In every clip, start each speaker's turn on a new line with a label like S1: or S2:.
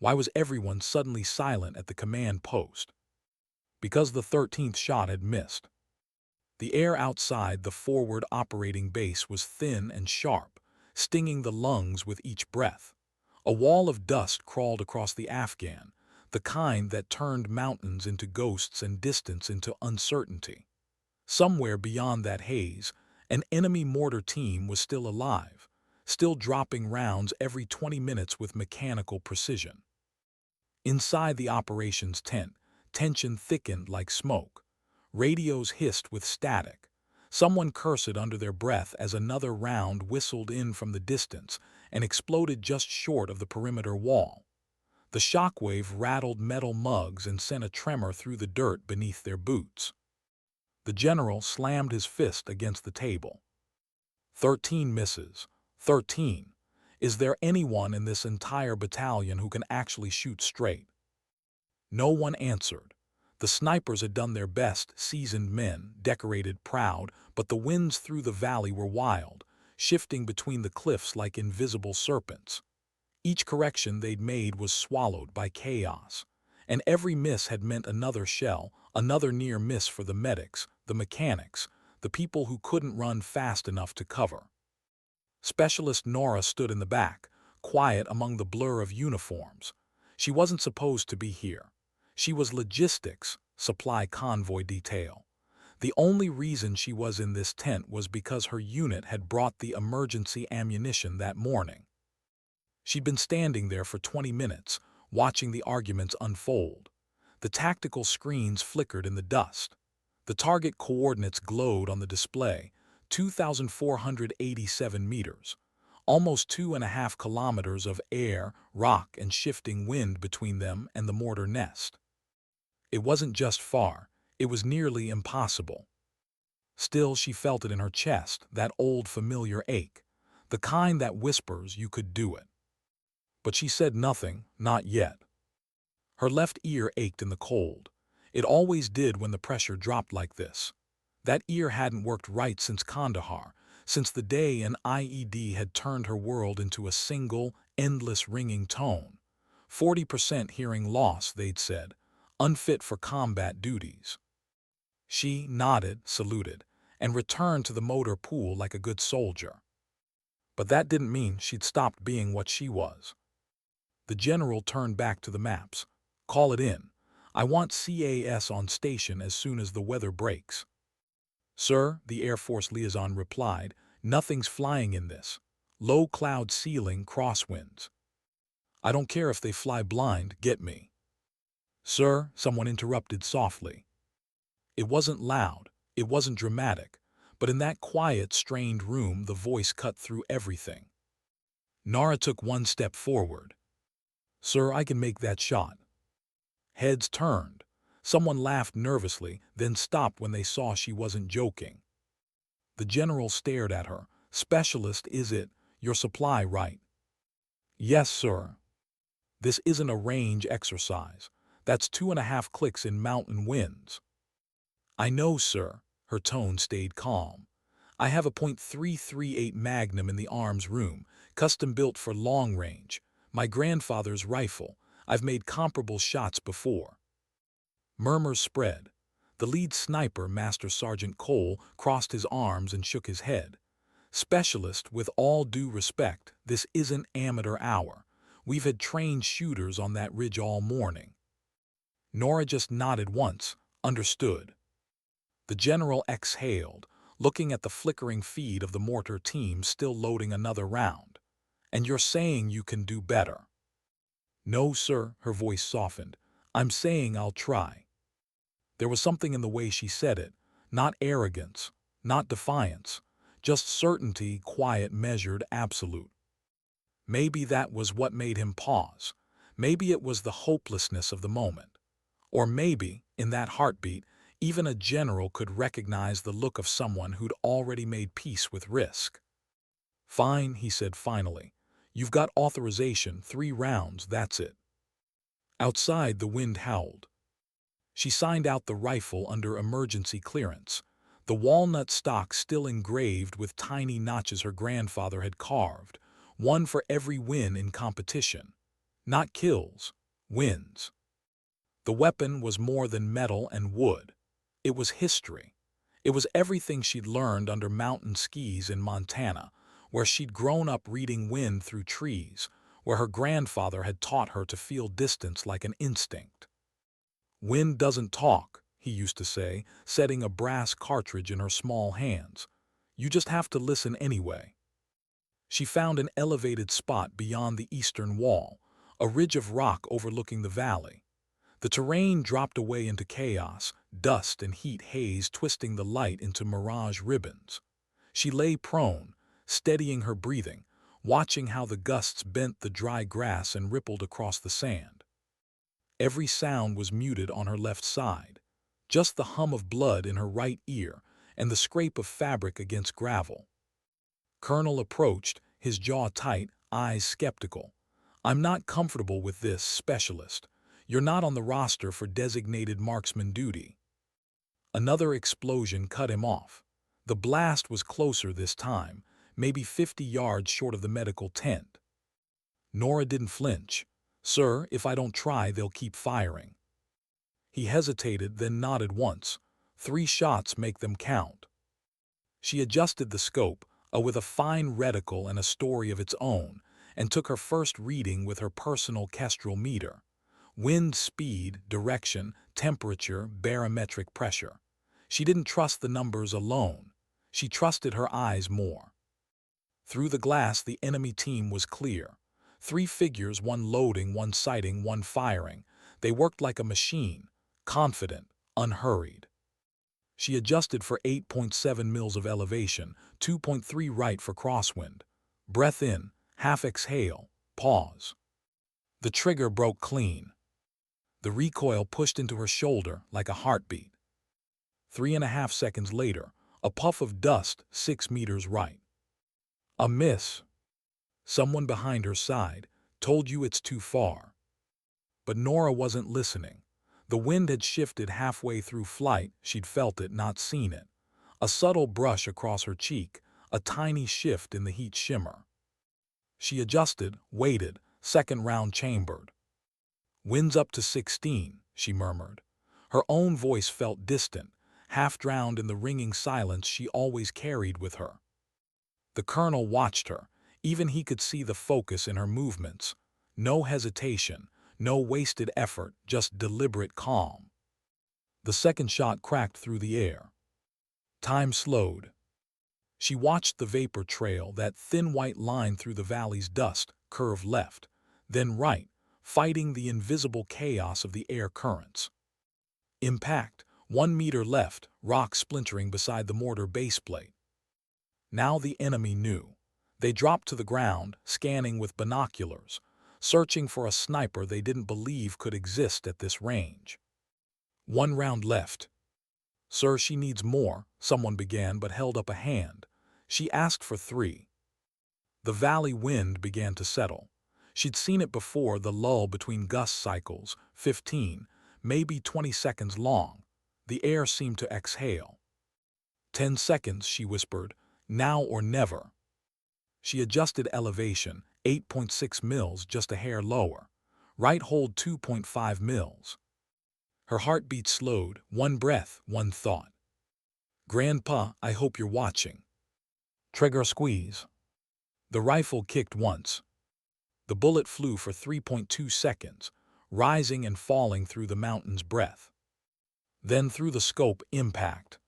S1: Why was everyone suddenly silent at the command post? Because the 13th shot had missed. The air outside the forward operating base was thin and sharp, stinging the lungs with each breath. A wall of dust crawled across the Afghan, the kind that turned mountains into ghosts and distance into uncertainty. Somewhere beyond that haze, an enemy mortar team was still alive, still dropping rounds every 20 minutes with mechanical precision. Inside the operations tent, tension thickened like smoke. Radios hissed with static. Someone cursed under their breath as another round whistled in from the distance and exploded just short of the perimeter wall. The shockwave rattled metal mugs and sent a tremor through the dirt beneath their boots. The general slammed his fist against the table. 13 misses. 13. Is there anyone in this entire battalion who can actually shoot straight? No one answered. The snipers had done their best, seasoned men, decorated, proud, but the winds through the valley were wild, shifting between the cliffs like invisible serpents. Each correction they'd made was swallowed by chaos, and every miss had meant another shell, another near miss for the medics, the mechanics, the people who couldn't run fast enough to cover. Specialist Nora stood in the back, quiet among the blur of uniforms. She wasn't supposed to be here. She was logistics, supply convoy detail. The only reason she was in this tent was because her unit had brought the emergency ammunition that morning. She'd been standing there for 20 minutes, watching the arguments unfold. The tactical screens flickered in the dust. The target coordinates glowed on the display, 2,487 meters, almost 2.5 kilometers of air, rock, and shifting wind between them and the mortar nest. It wasn't just far, it was nearly impossible. Still, she felt it in her chest, that old familiar ache, the kind that whispers you could do it. But she said nothing, not yet. Her left ear ached in the cold. It always did when the pressure dropped like this. That ear hadn't worked right since Kandahar, since the day an IED had turned her world into a single, endless ringing tone. 40% hearing loss, they'd said, unfit for combat duties. She nodded, saluted, and returned to the motor pool like a good soldier. But that didn't mean she'd stopped being what she was. The general turned back to the maps. Call it in. I want CAS on station as soon as the weather breaks. Sir, the Air Force liaison replied, nothing's flying in this. Low cloud ceiling, crosswinds. I don't care if they fly blind, get me. Sir, someone interrupted softly. It wasn't loud, it wasn't dramatic, but in that quiet, strained room the voice cut through everything. Nara took one step forward. Sir, I can make that shot. Heads turned. Someone laughed nervously, then stopped when they saw she wasn't joking. The general stared at her. Specialist, is it? Your supply, right? Yes, sir. This isn't a range exercise. That's 2.5 clicks in mountain winds. I know, sir. Her tone stayed calm. I have a .338 Magnum in the arms room, custom built for long range. My grandfather's rifle. I've made comparable shots before. Murmurs spread. The lead sniper, Master Sergeant Cole, crossed his arms and shook his head. Specialist, with all due respect, this isn't amateur hour. We've had trained shooters on that ridge all morning. Nora just nodded once, understood. The general exhaled, looking at the flickering feed of the mortar team still loading another round. And you're saying you can do better? No, sir, her voice softened. I'm saying I'll try. There was something in the way she said it, not arrogance, not defiance, just certainty, quiet, measured, absolute. Maybe that was what made him pause. Maybe it was the hopelessness of the moment. Or maybe, in that heartbeat, even a general could recognize the look of someone who'd already made peace with risk. Fine, he said finally. You've got authorization, 3 rounds, that's it. Outside, the wind howled. She signed out the rifle under emergency clearance, the walnut stock still engraved with tiny notches her grandfather had carved, one for every win in competition. Not kills, wins. The weapon was more than metal and wood. It was history. It was everything she'd learned under mountain skis in Montana, where she'd grown up reading wind through trees, where her grandfather had taught her to feel distance like an instinct. "Wind doesn't talk," he used to say, setting a brass cartridge in her small hands. "You just have to listen anyway." She found an elevated spot beyond the eastern wall, a ridge of rock overlooking the valley. The terrain dropped away into chaos, dust and heat haze twisting the light into mirage ribbons. She lay prone, steadying her breathing, watching how the gusts bent the dry grass and rippled across the sand. Every sound was muted on her left side, just the hum of blood in her right ear and the scrape of fabric against gravel. Colonel approached, his jaw tight, eyes skeptical. "I'm not comfortable with this, specialist. You're not on the roster for designated marksman duty." Another explosion cut him off. The blast was closer this time, maybe 50 yards short of the medical tent. Nora didn't flinch. "Sir, if I don't try, they'll keep firing." He hesitated, then nodded once. 3 shots make them count. She adjusted the scope, with a fine reticle and a story of its own, and took her first reading with her personal kestrel meter. Wind speed, direction, temperature, barometric pressure. She didn't trust the numbers alone. She trusted her eyes more. Through the glass, the enemy team was clear. 3 figures, one loading, one sighting, one firing. They worked like a machine, confident, unhurried. She adjusted for 8.7 mils of elevation, 2.3 right for crosswind. Breath in, half exhale, pause. The trigger broke clean. The recoil pushed into her shoulder like a heartbeat. 3.5 seconds later, a puff of dust 6 meters right. A miss. Someone behind her sighed, "Told you it's too far." But Nora wasn't listening. The wind had shifted halfway through flight. She'd felt it, not seen it. A subtle brush across her cheek, a tiny shift in the heat shimmer. She adjusted, waited, second round chambered. "Wind's up to 16, she murmured. Her own voice felt distant, half drowned in the ringing silence she always carried with her. The colonel watched her. Even he could see the focus in her movements. No hesitation, no wasted effort, just deliberate calm. The second shot cracked through the air. Time slowed. She watched the vapor trail, that thin white line through the valley's dust, curve left, then right, fighting the invisible chaos of the air currents. Impact, 1 meter left, rock splintering beside the mortar baseplate. Now the enemy knew. They dropped to the ground, scanning with binoculars, searching for a sniper they didn't believe could exist at this range. 1 round left. "Sir, she needs more," someone began but held up a hand. She asked for 3. The valley wind began to settle. She'd seen it before, the lull between gust cycles, 15, maybe 20 seconds long. The air seemed to exhale. 10 seconds, she whispered, "now or never." She adjusted elevation, 8.6 mils, just a hair lower. Right hold 2.5 mils. Her heartbeat slowed, 1 breath, 1 thought. "Grandpa, I hope you're watching." Trigger squeeze. The rifle kicked once. The bullet flew for 3.2 seconds, rising and falling through the mountain's breath. Then through the scope, impact.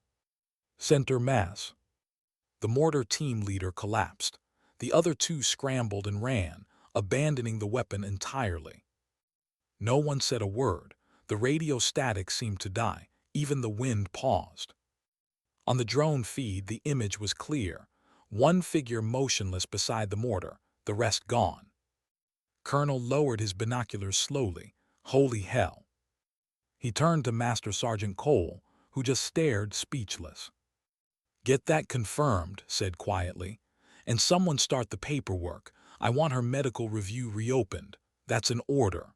S1: Center mass. The mortar team leader collapsed. The other 2 scrambled and ran, abandoning the weapon entirely. No one said a word. The radio static seemed to die. Even the wind paused. On the drone feed, the image was clear. 1 figure motionless beside the mortar, the rest gone. Colonel lowered his binoculars slowly. Holy hell. He turned to Master Sergeant Cole, who just stared, speechless. "Get that confirmed," said quietly. "And someone start the paperwork. I want her medical review reopened. That's an order."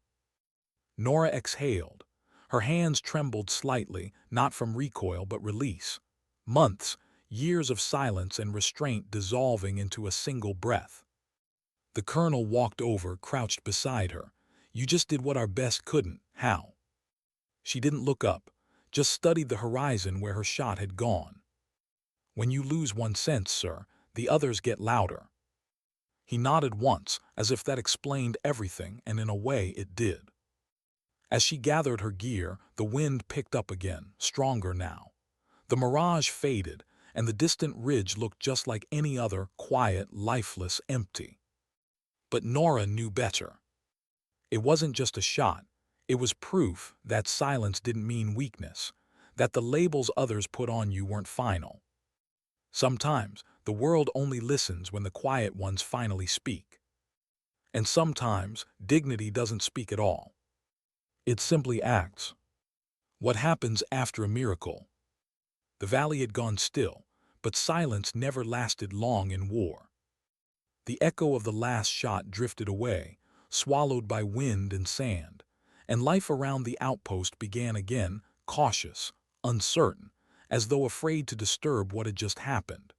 S1: Nora exhaled. Her hands trembled slightly, not from recoil but release. Months, years of silence and restraint dissolving into a single breath. The colonel walked over, crouched beside her. You just did what our best couldn't. How? She didn't look up, just studied the horizon where her shot had gone. When you lose one sense, sir, the others get louder. He nodded once, as if that explained everything, and in a way it did. As she gathered her gear, the wind picked up again, stronger now. The mirage faded, and the distant ridge looked just like any other, quiet, lifeless, empty. But Nora knew better. It wasn't just a shot. It was proof that silence didn't mean weakness, that the labels others put on you weren't final. Sometimes, the world only listens when the quiet ones finally speak. And sometimes, dignity doesn't speak at all. It simply acts. What happens after a miracle? The valley had gone still, but silence never lasted long in war. The echo of the last shot drifted away, swallowed by wind and sand, and life around the outpost began again, cautious, uncertain, as though afraid to disturb what had just happened.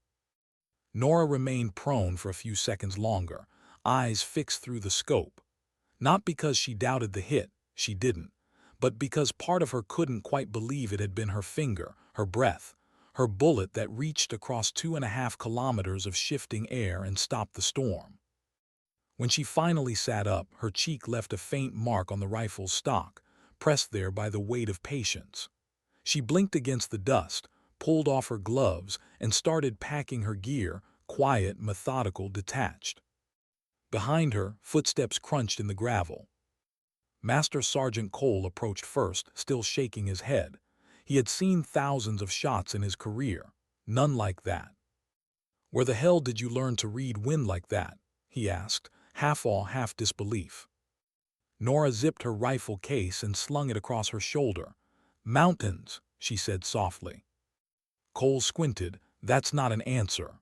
S1: Nora remained prone for a few seconds longer, eyes fixed through the scope. Not because she doubted the hit, she didn't, but because part of her couldn't quite believe it had been her finger, her breath, her bullet that reached across 2.5 kilometers of shifting air and stopped the storm. When she finally sat up, her cheek left a faint mark on the rifle's stock, pressed there by the weight of patience. She blinked against the dust, pulled off her gloves, and started packing her gear, quiet, methodical, detached. Behind her, footsteps crunched in the gravel. Master Sergeant Cole approached first, still shaking his head. He had seen thousands of shots in his career, none like that. "Where the hell did you learn to read wind like that?" he asked, half awe, half disbelief. Nora zipped her rifle case and slung it across her shoulder. "Mountains," she said softly. Cole squinted. "That's not an answer."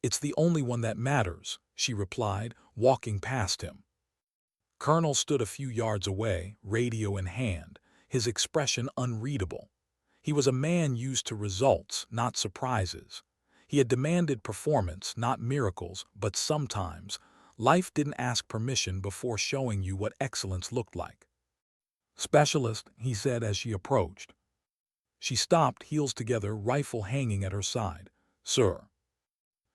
S1: "It's the only one that matters," she replied, walking past him. Colonel stood a few yards away, radio in hand, his expression unreadable. He was a man used to results, not surprises. He had demanded performance, not miracles, but sometimes life didn't ask permission before showing you what excellence looked like. "Specialist," he said as she approached. She stopped, heels together, rifle hanging at her side. "Sir,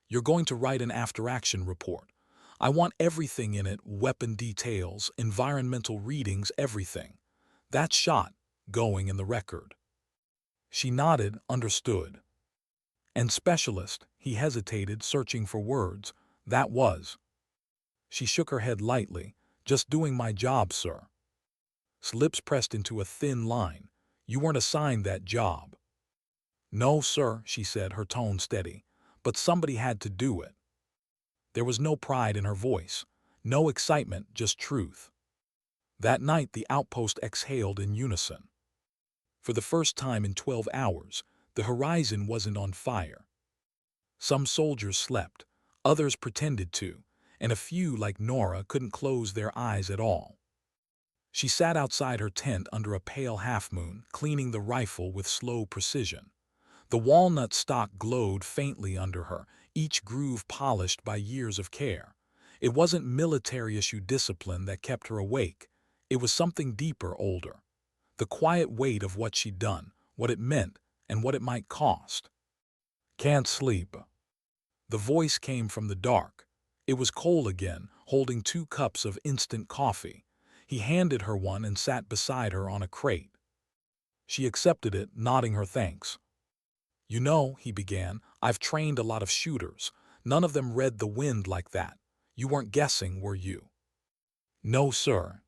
S1: you're going to write an after-action report. I want everything in it, weapon details, environmental readings, everything. That shot, going in the record." She nodded, understood. "And specialist," he hesitated, searching for words. "That was." She shook her head lightly. "Just doing my job, sir." His lips pressed into a thin line. "You weren't assigned that job." "No, sir," she said, her tone steady. "But somebody had to do it." There was no pride in her voice, no excitement, just truth. That night the outpost exhaled in unison. For the first time in 12 hours, the horizon wasn't on fire. Some soldiers slept, others pretended to, and a few, like Nora, couldn't close their eyes at all. She sat outside her tent under a pale half-moon, cleaning the rifle with slow precision. The walnut stock glowed faintly under her, each groove polished by years of care. It wasn't military-issue discipline that kept her awake. It was something deeper, older. The quiet weight of what she'd done, what it meant, and what it might cost. "Can't sleep." The voice came from the dark. It was Cole again, holding 2 cups of instant coffee. He handed her one and sat beside her on a crate. She accepted it, nodding her thanks. "You know," he began, "I've trained a lot of shooters. None of them read the wind like that. You weren't guessing, were you?" "No, sir."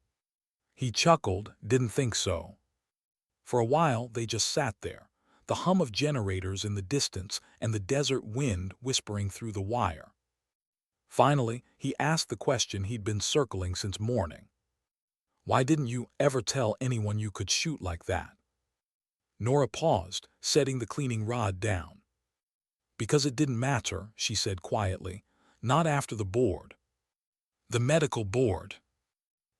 S1: He chuckled, "Didn't think so." For a while they just sat there, the hum of generators in the distance and the desert wind whispering through the wire. Finally, he asked the question he'd been circling since morning. "Why didn't you ever tell anyone you could shoot like that?" Nora paused, setting the cleaning rod down. "Because it didn't matter," she said quietly. "Not after the board." "The medical board."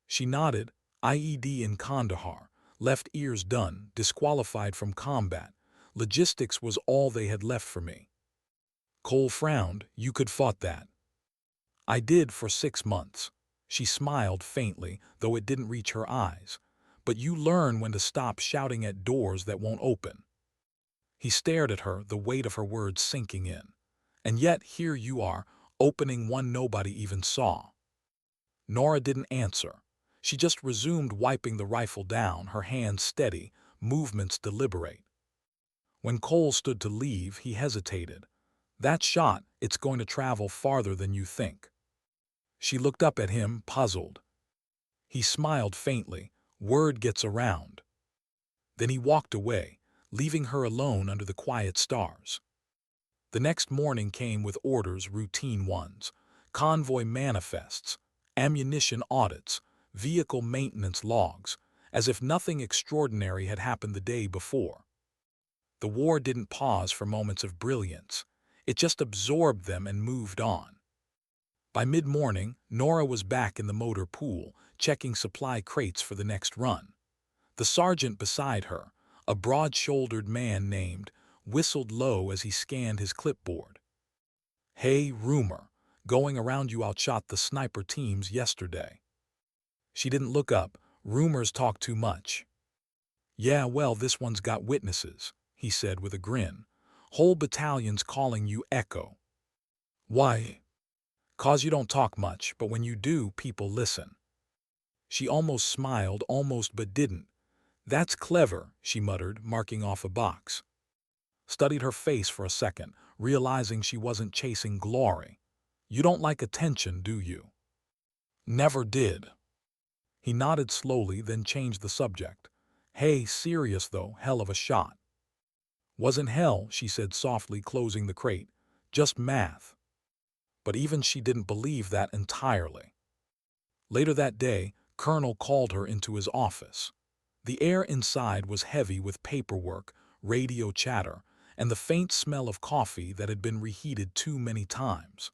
S1: She nodded. "IED in Kandahar. Left ears done, disqualified from combat. Logistics was all they had left for me." Cole frowned. "You could fought that." "I did for 6 months. She smiled faintly, though it didn't reach her eyes. But you learn when to stop shouting at doors that won't open. He stared at her, the weight of her words sinking in. And yet here you are, opening one nobody even saw. Nora didn't answer. She just resumed wiping the rifle down, her hands steady, movements deliberate. When Cole stood to leave, he hesitated. That shot, it's going to travel farther than you think. She looked up at him, puzzled. He smiled faintly. Word gets around. Then he walked away, leaving her alone under the quiet stars. The next morning came with orders, routine ones. Convoy manifests, ammunition audits, vehicle maintenance logs, as if nothing extraordinary had happened the day before. The war didn't pause for moments of brilliance. It just absorbed them and moved on. By mid-morning, Nora was back in the motor pool, checking supply crates for the next run. The sergeant beside her, a broad-shouldered man named, whistled low as he scanned his clipboard. "Hey, rumor, going around you outshot the sniper teams yesterday." She didn't look up. Rumors talk too much. "Yeah, well, this one's got witnesses," he said with a grin. "Whole battalion's calling you Echo." "Why?" "'Cause you don't talk much, but when you do, people listen." She almost smiled, almost but didn't. "That's clever," she muttered, marking off a box. Studied her face for a second, realizing she wasn't chasing glory. "You don't like attention, do you?" "Never did." He nodded slowly, then changed the subject. "Hey, serious though, hell of a shot." "Wasn't hell," she said softly, closing the crate. "Just math." But even she didn't believe that entirely. Later that day, Colonel called her into his office. The air inside was heavy with paperwork, radio chatter, and the faint smell of coffee that had been reheated too many times.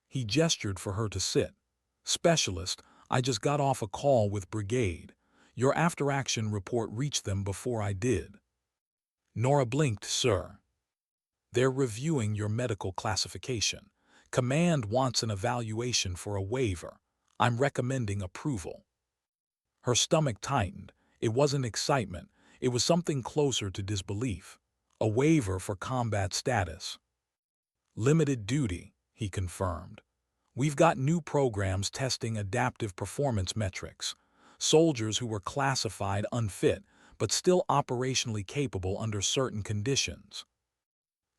S1: He gestured for her to sit. "Specialist, I just got off a call with Brigade. Your after-action report reached them before I did." Nora blinked. "Sir, they're reviewing your medical classification. Command wants an evaluation for a waiver. I'm recommending approval." Her stomach tightened. It wasn't excitement. It was something closer to disbelief. A waiver for combat status. "Limited duty," he confirmed. "We've got new programs testing adaptive performance metrics. Soldiers who were classified unfit, but still operationally capable under certain conditions."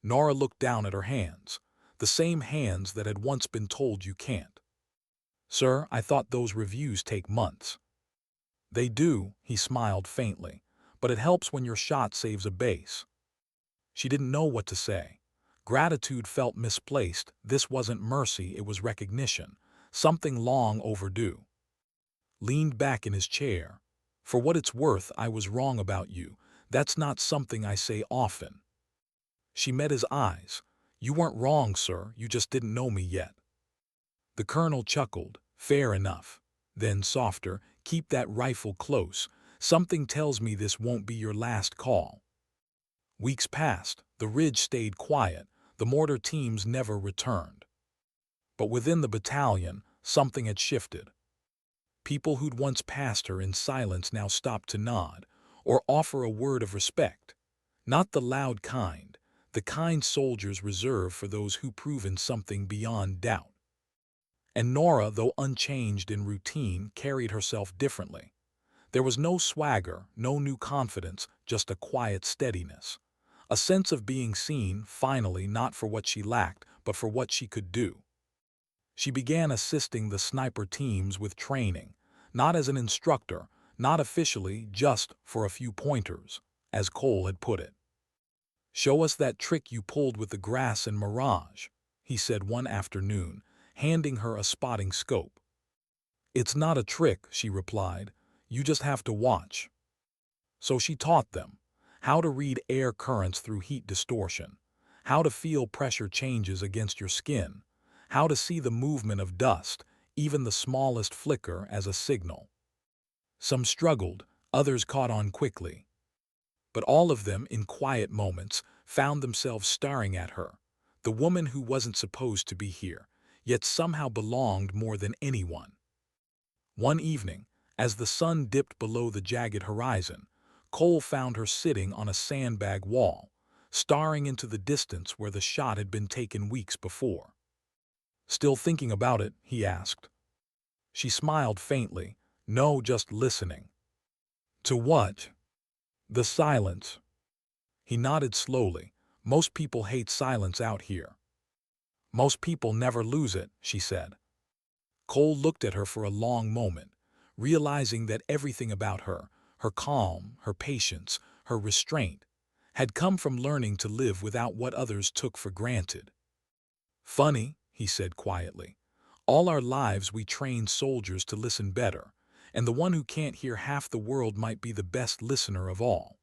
S1: Nora looked down at her hands, the same hands that had once been told you can't. "Sir, I thought those reviews take months." "They do," he smiled faintly, "but it helps when your shot saves a base." She didn't know what to say. Gratitude felt misplaced. This wasn't mercy, it was recognition, something long overdue. Leaned back in his chair. "For what it's worth, I was wrong about you. That's not something I say often." She met his eyes. "You weren't wrong, sir, you just didn't know me yet." The colonel chuckled. "Fair enough." Then softer, "Keep that rifle close. Something tells me this won't be your last call." Weeks passed. The ridge stayed quiet. The mortar teams never returned. But within the battalion, something had shifted. People who'd once passed her in silence now stopped to nod, or offer a word of respect. Not the loud kind, the kind soldiers reserve for those who proven something beyond doubt. And Nora, though unchanged in routine, carried herself differently. There was no swagger, no new confidence, just a quiet steadiness. A sense of being seen, finally, not for what she lacked, but for what she could do. She began assisting the sniper teams with training, not as an instructor, not officially, just for a few pointers, as Cole had put it. "Show us that trick you pulled with the grass and mirage," he said one afternoon, handing her a spotting scope. "It's not a trick," she replied. "You just have to watch." So she taught them how to read air currents through heat distortion, how to feel pressure changes against your skin, how to see the movement of dust, even the smallest flicker, as a signal. Some struggled, others caught on quickly. But all of them, in quiet moments, found themselves staring at her, the woman who wasn't supposed to be here, yet somehow belonged more than anyone. One evening, as the sun dipped below the jagged horizon, Cole found her sitting on a sandbag wall, staring into the distance where the shot had been taken weeks before. "Still thinking about it?" he asked. She smiled faintly. "No, just listening." "To what?" "The silence." He nodded slowly. "Most people hate silence out here." "Most people never lose it," she said. Cole looked at her for a long moment, realizing that everything about her, her calm, her patience, her restraint, had come from learning to live without what others took for granted. "Funny," he said quietly. "All our lives we train soldiers to listen better, and the one who can't hear half the world might be the best listener of all."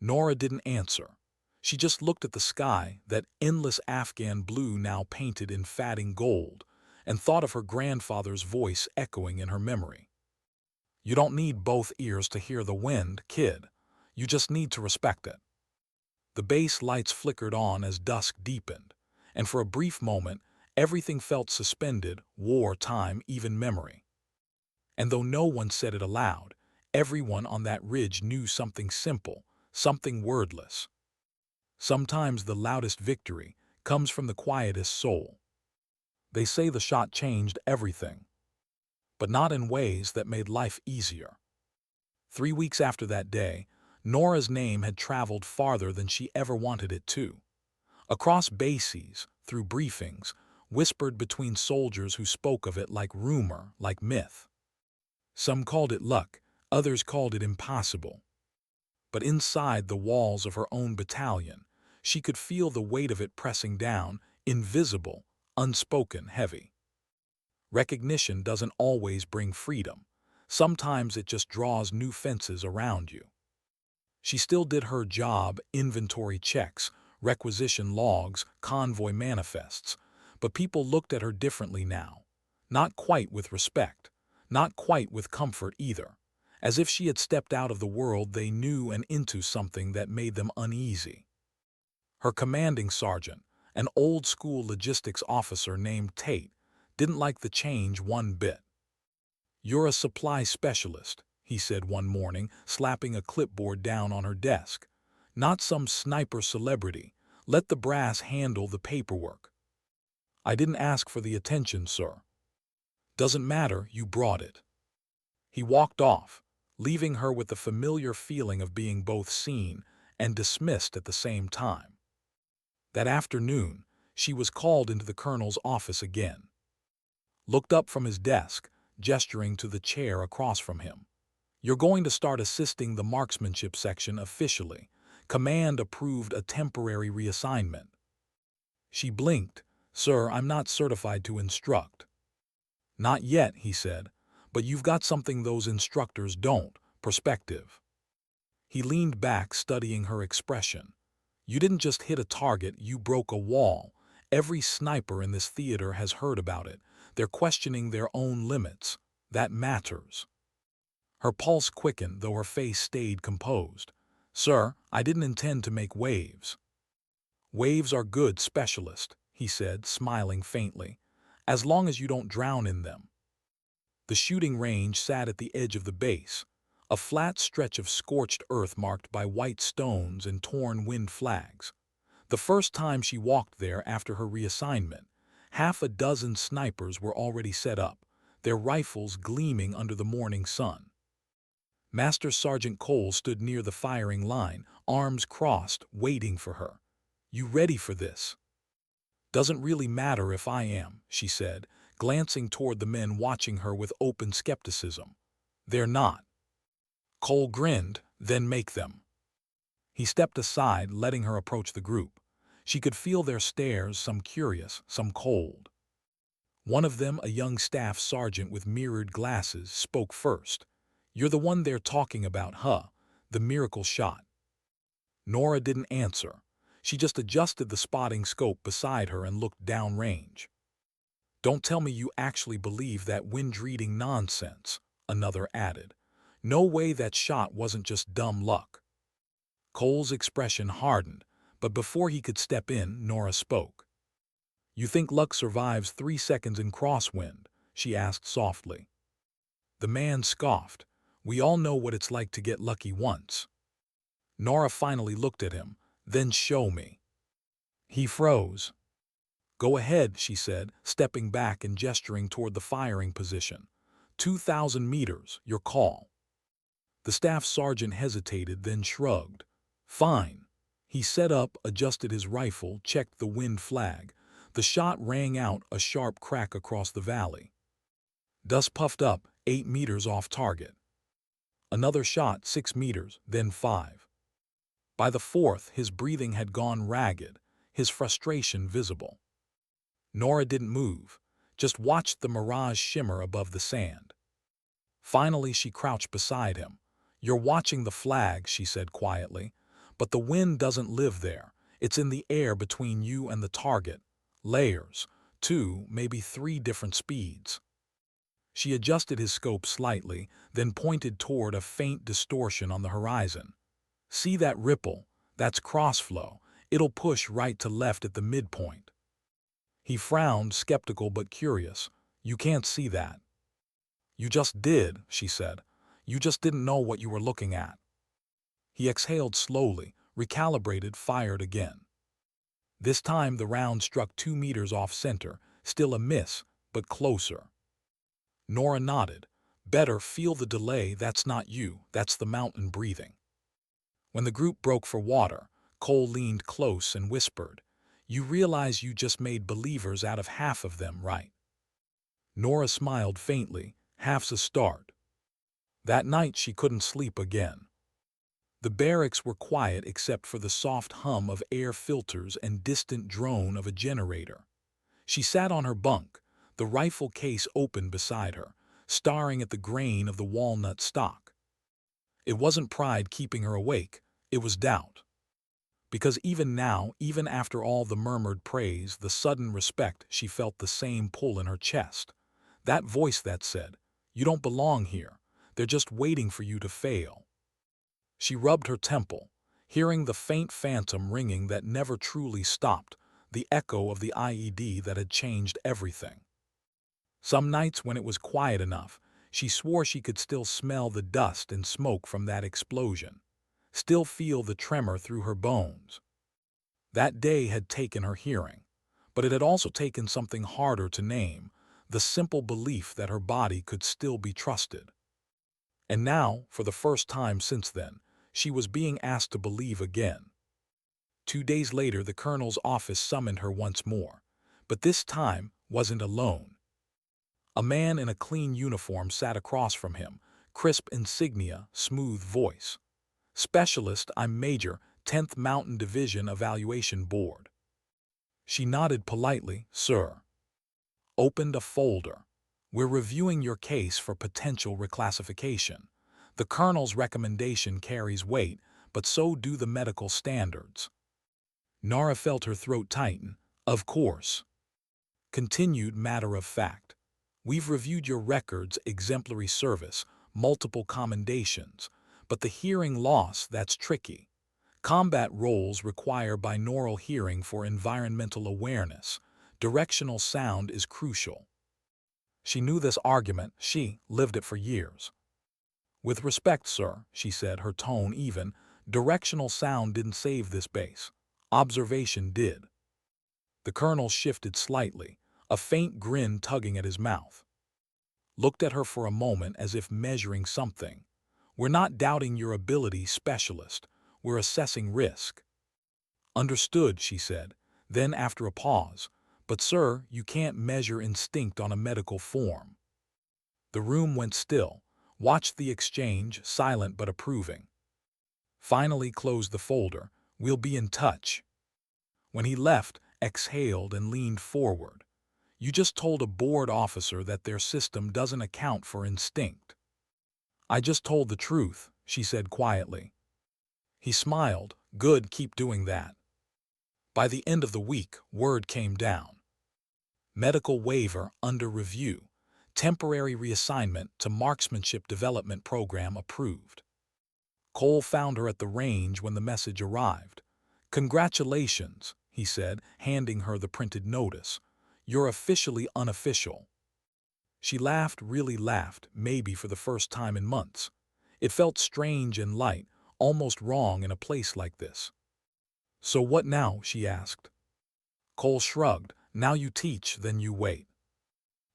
S1: Nora didn't answer. She just looked at the sky, that endless Afghan blue now painted in fatting gold, and thought of her grandfather's voice echoing in her memory. "You don't need both ears to hear the wind, kid. You just need to respect it." The base lights flickered on as dusk deepened, and for a brief moment, everything felt suspended, war, time, even memory. And though no one said it aloud, everyone on that ridge knew something simple, something wordless. Sometimes the loudest victory comes from the quietest soul. They say the shot changed everything, but not in ways that made life easier. 3 weeks after that day, Nora's name had traveled farther than she ever wanted it to. Across bases, through briefings, whispered between soldiers who spoke of it like rumor, like myth. Some called it luck, others called it impossible. But inside the walls of her own battalion, she could feel the weight of it pressing down, invisible, unspoken, heavy. Recognition doesn't always bring freedom. Sometimes it just draws new fences around you. She still did her job, inventory checks, requisition logs, convoy manifests, but people looked at her differently now. Not quite with respect, not quite with comfort either, as if she had stepped out of the world they knew and into something that made them uneasy. Her commanding sergeant, an old-school logistics officer named Tate, didn't like the change one bit. "You're a supply specialist," he said one morning, slapping a clipboard down on her desk. "Not some sniper celebrity. Let the brass handle the paperwork." "I didn't ask for the attention, sir." "Doesn't matter, you brought it." He walked off, leaving her with the familiar feeling of being both seen and dismissed at the same time. That afternoon, she was called into the colonel's office again. Looked up from his desk, gesturing to the chair across from him. "You're going to start assisting the marksmanship section officially. Command approved a temporary reassignment." She blinked. "Sir, I'm not certified to instruct." "Not yet," he said, "but you've got something those instructors don't, perspective." He leaned back, studying her expression. "You didn't just hit a target, you broke a wall. Every sniper in this theater has heard about it. They're questioning their own limits. That matters." Her pulse quickened, though her face stayed composed. "Sir, I didn't intend to make waves." "Waves are good, specialist," he said, smiling faintly, "as long as you don't drown in them." The shooting range sat at the edge of the base, a flat stretch of scorched earth marked by white stones and torn wind flags. The first time she walked there after her reassignment, half a dozen snipers were already set up, their rifles gleaming under the morning sun. Master Sergeant Cole stood near the firing line, arms crossed, waiting for her. "You ready for this?" "Doesn't really matter if I am," she said, glancing toward the men watching her with open skepticism. "They're not." Cole grinned. "Then make them." He stepped aside, letting her approach the group. She could feel their stares, some curious, some cold. One of them, a young staff sergeant with mirrored glasses, spoke first. "You're the one they're talking about, huh? The miracle shot." Nora didn't answer. She just adjusted the spotting scope beside her and looked downrange. "Don't tell me you actually believe that wind-reading nonsense," another added. "No way that shot wasn't just dumb luck." Cole's expression hardened, but before he could step in, Nora spoke. "You think luck survives 3 seconds in crosswind?" she asked softly. The man scoffed. We all know what it's like to get lucky once. Nora finally looked at him. Then show me. He froze. Go ahead, she said, stepping back and gesturing toward the firing position. 2,000 meters, your call. The staff sergeant hesitated, then shrugged. Fine. He set up, adjusted his rifle, checked the wind flag. The shot rang out, a sharp crack across the valley. Dust puffed up, 8 meters off target. Another shot, 6 meters, then 5. By the 4th, his breathing had gone ragged, his frustration visible. Nora didn't move, just watched the mirage shimmer above the sand. Finally, she crouched beside him. You're watching the flag, she said quietly, but the wind doesn't live there. It's in the air between you and the target. Layers, 2, maybe 3 different speeds. She adjusted his scope slightly, then pointed toward a faint distortion on the horizon. See that ripple? That's crossflow. It'll push right to left at the midpoint. He frowned, skeptical but curious. You can't see that. You just did, she said. You just didn't know what you were looking at. He exhaled slowly, recalibrated, fired again. This time the round struck 2 meters off center, still a miss, but closer. Nora nodded. Better, feel the delay. That's not you, that's the mountain breathing. When the group broke for water, Cole leaned close and whispered, You realize you just made believers out of half of them, right? Nora smiled faintly. Half's a start. That night she couldn't sleep again. The barracks were quiet except for the soft hum of air filters and distant drone of a generator. She sat on her bunk, the rifle case open beside her, staring at the grain of the walnut stock. It wasn't pride keeping her awake, it was doubt. Because even now, even after all the murmured praise, the sudden respect, she felt the same pull in her chest. That voice that said, You don't belong here. They're just waiting for you to fail. She rubbed her temple, hearing the faint phantom ringing that never truly stopped, the echo of the IED that had changed everything. Some nights when it was quiet enough, she swore she could still smell the dust and smoke from that explosion, still feel the tremor through her bones. That day had taken her hearing, but it had also taken something harder to name, the simple belief that her body could still be trusted. And now, for the first time since then, she was being asked to believe again. 2 days later, the colonel's office summoned her once more, but this time wasn't alone. A man in a clean uniform sat across from him, crisp insignia, smooth voice. Specialist, I'm Major, 10th Mountain Division Evaluation Board. She nodded politely, Sir. Opened a folder. We're reviewing your case for potential reclassification. The colonel's recommendation carries weight, but so do the medical standards. Nora felt her throat tighten. Of course. Continued matter of fact. We've reviewed your records, exemplary service, multiple commendations, but the hearing loss, that's tricky. Combat roles require binaural hearing for environmental awareness. Directional sound is crucial. She knew this argument, she lived it for years. With respect, sir, she said, her tone even, directional sound didn't save this base. Observation did. The colonel shifted slightly, a faint grin tugging at his mouth. Looked at her for a moment as if measuring something. We're not doubting your ability, specialist. We're assessing risk. Understood, she said. Then, after a pause, but sir, you can't measure instinct on a medical form. The room went still, watched the exchange, silent but approving. Finally closed the folder. We'll be in touch. When he left, exhaled and leaned forward. You just told a board officer that their system doesn't account for instinct. I just told the truth, she said quietly. He smiled. Good, keep doing that. By the end of the week, word came down. Medical waiver under review. Temporary reassignment to Marksmanship Development Program approved. Cole found her at the range when the message arrived. Congratulations, he said, handing her the printed notice. You're officially unofficial. She laughed, really laughed, maybe for the first time in months. It felt strange and light, almost wrong in a place like this. "So what now?" she asked. Cole shrugged. "Now you teach, then you wait."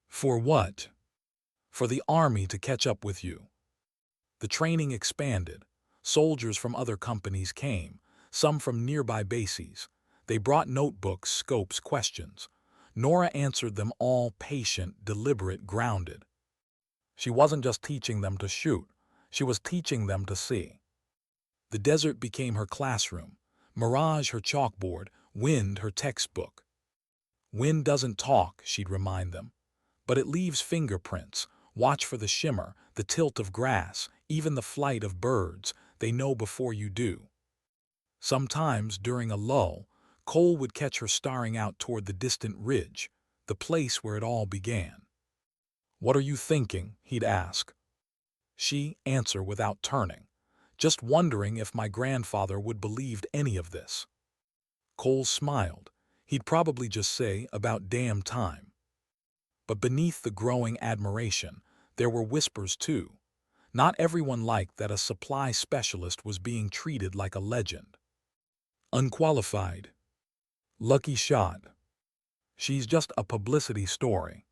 S1: "For what?" "For the army to catch up with you." The training expanded. Soldiers from other companies came, some from nearby bases. They brought notebooks, scopes, questions. Nora answered them all, patient, deliberate, grounded. She wasn't just teaching them to shoot. She was teaching them to see. The desert became her classroom, mirage her chalkboard, wind her textbook. "Wind doesn't talk," she'd remind them, "but it leaves fingerprints. Watch for the shimmer, the tilt of grass, even the flight of birds. They know before you do." Sometimes, during a lull, Cole would catch her staring out toward the distant ridge, the place where it all began. "What are you thinking?" he'd ask. She answer without turning. "Just wondering if my grandfather would believed any of this." Cole smiled. He'd probably just say, "About damn time." But beneath the growing admiration, there were whispers too. Not everyone liked that a supply specialist was being treated like a legend. Unqualified. Lucky shot. She's just a publicity story.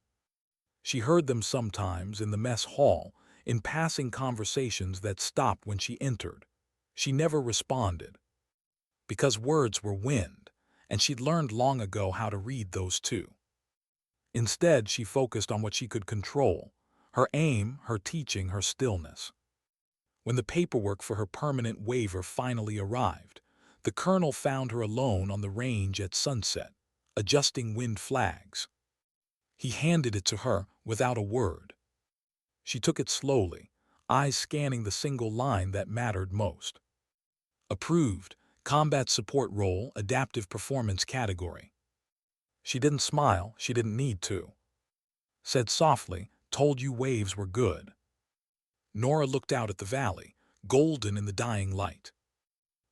S1: She heard them sometimes in the mess hall, in passing conversations that stopped when she entered. She never responded. Because words were wind, and she'd learned long ago how to read those too. Instead, she focused on what she could control: her aim, her teaching, her stillness. When the paperwork for her permanent waiver finally arrived, the colonel found her alone on the range at sunset, adjusting wind flags. He handed it to her without a word. She took it slowly, eyes scanning the single line that mattered most. Approved, combat support role, adaptive performance category. She didn't smile, she didn't need to. Said softly, "Told you waves were good." Nora looked out at the valley, golden in the dying light.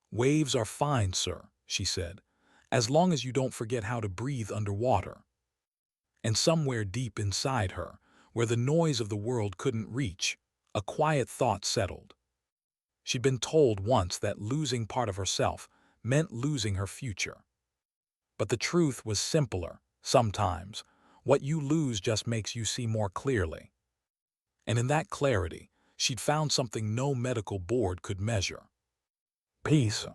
S1: "Waves are fine, sir," she said, "as long as you don't forget how to breathe underwater." And somewhere deep inside her, where the noise of the world couldn't reach, a quiet thought settled. She'd been told once that losing part of herself meant losing her future. But the truth was simpler. Sometimes, what you lose just makes you see more clearly. And in that clarity, she'd found something no medical board could measure. Peace.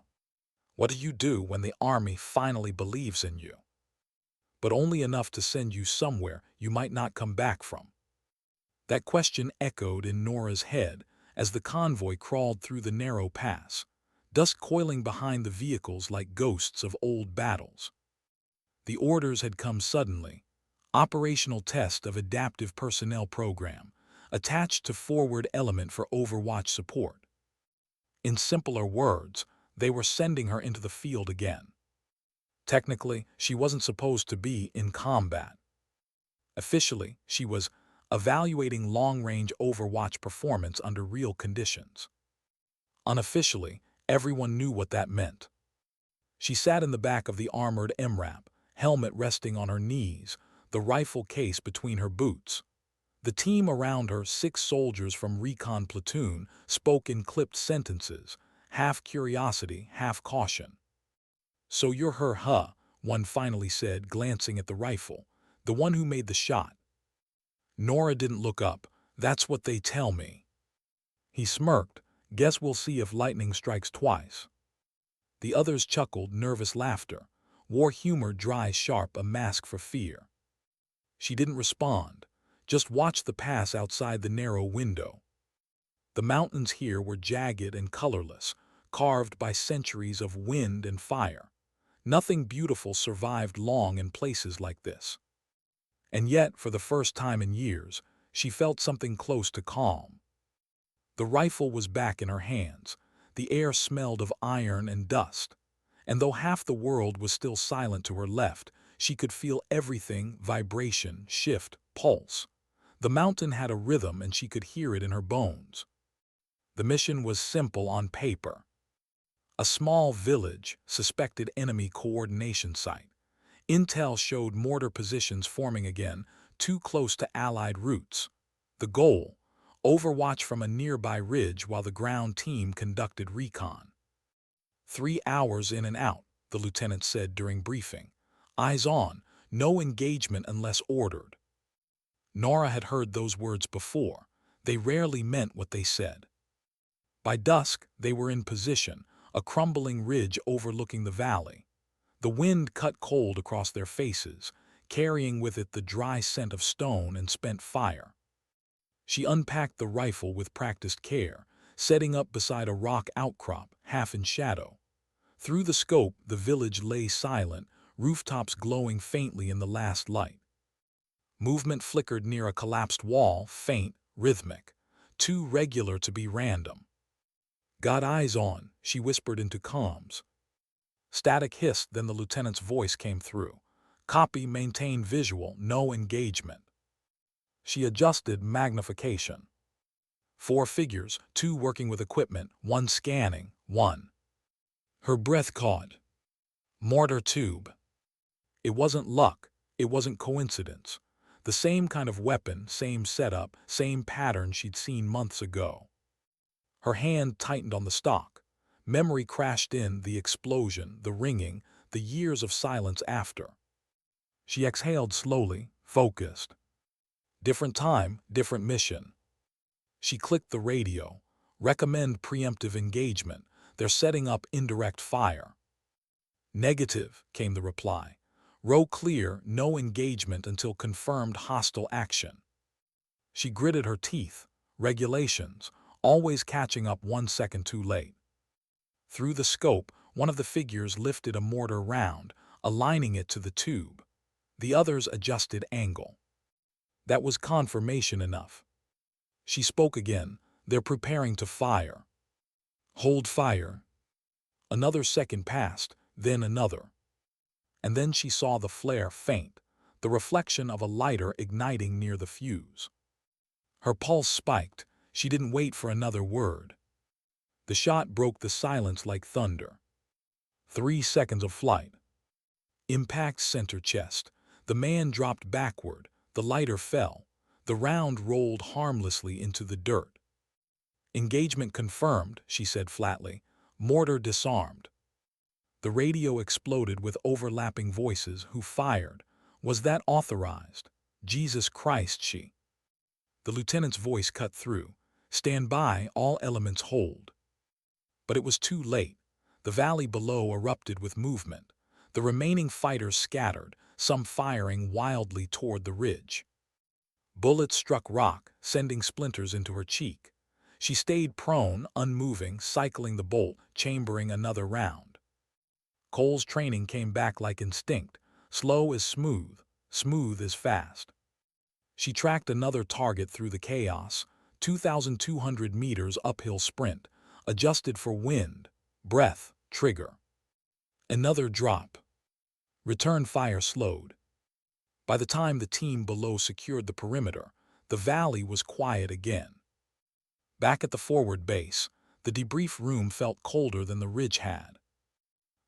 S1: What do you do when the army finally believes in you? But only enough to send you somewhere you might not come back from. That question echoed in Nora's head as the convoy crawled through the narrow pass, dust coiling behind the vehicles like ghosts of old battles. The orders had come suddenly. Operational test of adaptive personnel program, attached to forward element for overwatch support. In simpler words, they were sending her into the field again. Technically, she wasn't supposed to be in combat. Officially, she was evaluating long-range overwatch performance under real conditions. Unofficially, everyone knew what that meant. She sat in the back of the armored MRAP, helmet resting on her knees, the rifle case between her boots. The team around her, 6 soldiers from recon platoon, spoke in clipped sentences, half curiosity, half caution. "So you're her, huh?" one finally said, glancing at the rifle, "the one who made the shot." Nora didn't look up. "That's what they tell me." He smirked. "Guess we'll see if lightning strikes twice." The others chuckled, nervous laughter. War humor, dry, sharp, a mask for fear. She didn't respond, just watched the pass outside the narrow window. The mountains here were jagged and colorless, carved by centuries of wind and fire. Nothing beautiful survived long in places like this. And yet, for the first time in years, she felt something close to calm. The rifle was back in her hands. The air smelled of iron and dust. And though half the world was still silent to her left, she could feel everything: vibration, shift, pulse. The mountain had a rhythm and she could hear it in her bones. The mission was simple on paper. A small village, suspected enemy coordination site. Intel showed mortar positions forming again, too close to Allied routes. The goal: overwatch from a nearby ridge while the ground team conducted recon. 3 hours in and out, the lieutenant said during briefing. Eyes on, no engagement unless ordered. Nora had heard those words before. They rarely meant what they said. By dusk, they were in position, a crumbling ridge overlooking the valley. The wind cut cold across their faces, carrying with it the dry scent of stone and spent fire. She unpacked the rifle with practiced care, setting up beside a rock outcrop, half in shadow. Through the scope, the village lay silent, rooftops glowing faintly in the last light. Movement flickered near a collapsed wall, faint, rhythmic, too regular to be random. "Got eyes on," she whispered into comms. Static hissed, then the lieutenant's voice came through. "Copy, maintain visual, no engagement." She adjusted magnification. 4 figures, 2 working with equipment, 1 scanning, 1. Her breath caught. Mortar tube. It wasn't luck, it wasn't coincidence. The same kind of weapon, same setup, same pattern she'd seen months ago. Her hand tightened on the stock. Memory crashed in, the explosion, the ringing, the years of silence after. She exhaled slowly, focused. Different time, different mission. She clicked the radio. "Recommend preemptive engagement. They're setting up indirect fire." "Negative," came the reply. "Row clear, no engagement until confirmed hostile action." She gritted her teeth. Regulations, always catching up 1 second too late. Through the scope, one of the figures lifted a mortar round, aligning it to the tube. The others adjusted angle. That was confirmation enough. She spoke again. "They're preparing to fire." "Hold fire." Another second passed, then another. And then she saw the flare faint, the reflection of a lighter igniting near the fuse. Her pulse spiked. She didn't wait for another word. The shot broke the silence like thunder. 3 seconds of flight. Impact center chest. The man dropped backward. The lighter fell. The round rolled harmlessly into the dirt. "Engagement confirmed," she said flatly. "Mortar disarmed." The radio exploded with overlapping voices. Who fired? Was that authorized? Jesus Christ, she. The lieutenant's voice cut through. "Stand by, all elements hold." But it was too late. The valley below erupted with movement. The remaining fighters scattered, some firing wildly toward the ridge. Bullets struck rock, sending splinters into her cheek. She stayed prone, unmoving, cycling the bolt, chambering another round. Cole's training came back like instinct. Slow is smooth, smooth is fast. She tracked another target through the chaos, 2,200 meters uphill sprint, adjusted for wind, breath, trigger. Another drop. Return fire slowed. By the time the team below secured the perimeter, the valley was quiet again. Back at the forward base, the debrief room felt colder than the ridge had.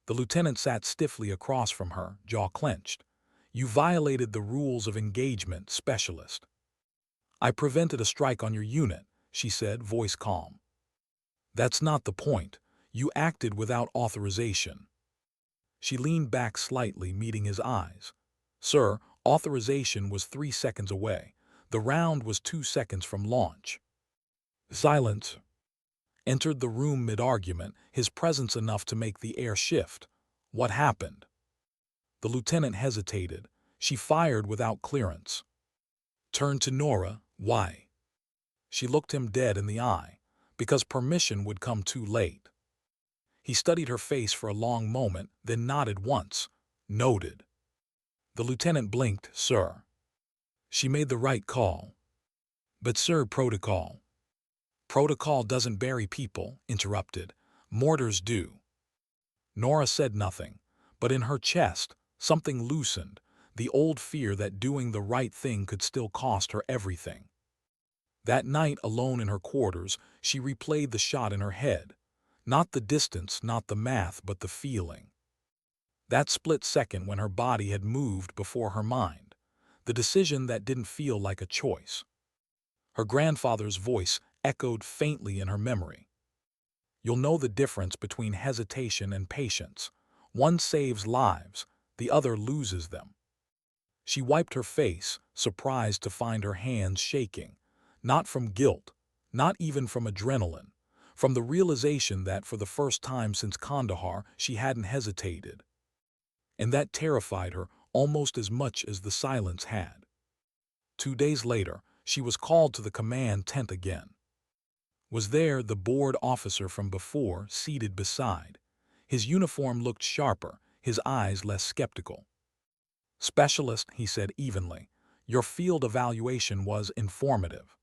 S1: The lieutenant sat stiffly across from her, jaw clenched. "You violated the rules of engagement, specialist." "I prevented a strike on your unit," she said, voice calm. "That's not the point. You acted without authorization." She leaned back slightly, meeting his eyes. "Sir, authorization was 3 seconds away. The round was 2 seconds from launch." Silence. Entered the room mid-argument, his presence enough to make the air shift. "What happened?" The lieutenant hesitated. "She fired without clearance." Turned to Nora. "Why?" She looked him dead in the eye. "Because permission would come too late." He studied her face for a long moment, then nodded once. "Noted." The lieutenant blinked. "Sir." "She made the right call." "But sir, protocol." "Protocol doesn't bury people," interrupted. "Mortars do." Nora said nothing, but in her chest, something loosened, the old fear that doing the right thing could still cost her everything. That night, alone in her quarters, she replayed the shot in her head. Not the distance, not the math, but the feeling. That split second when her body had moved before her mind. the decision that didn't feel like a choice. Her grandfather's voice echoed faintly in her memory. You'll know the difference between hesitation and patience. One saves lives, the other loses them. She wiped her face, surprised to find her hands shaking, not from guilt, not even from adrenaline, from the realization that for the first time since Kandahar she hadn't hesitated. And that terrified her almost as much as the silence had. 2 days later, she was called to the command tent again. Was there the board officer from before seated beside? His uniform looked sharper, his eyes less skeptical. Specialist, he said evenly, your field evaluation was informative.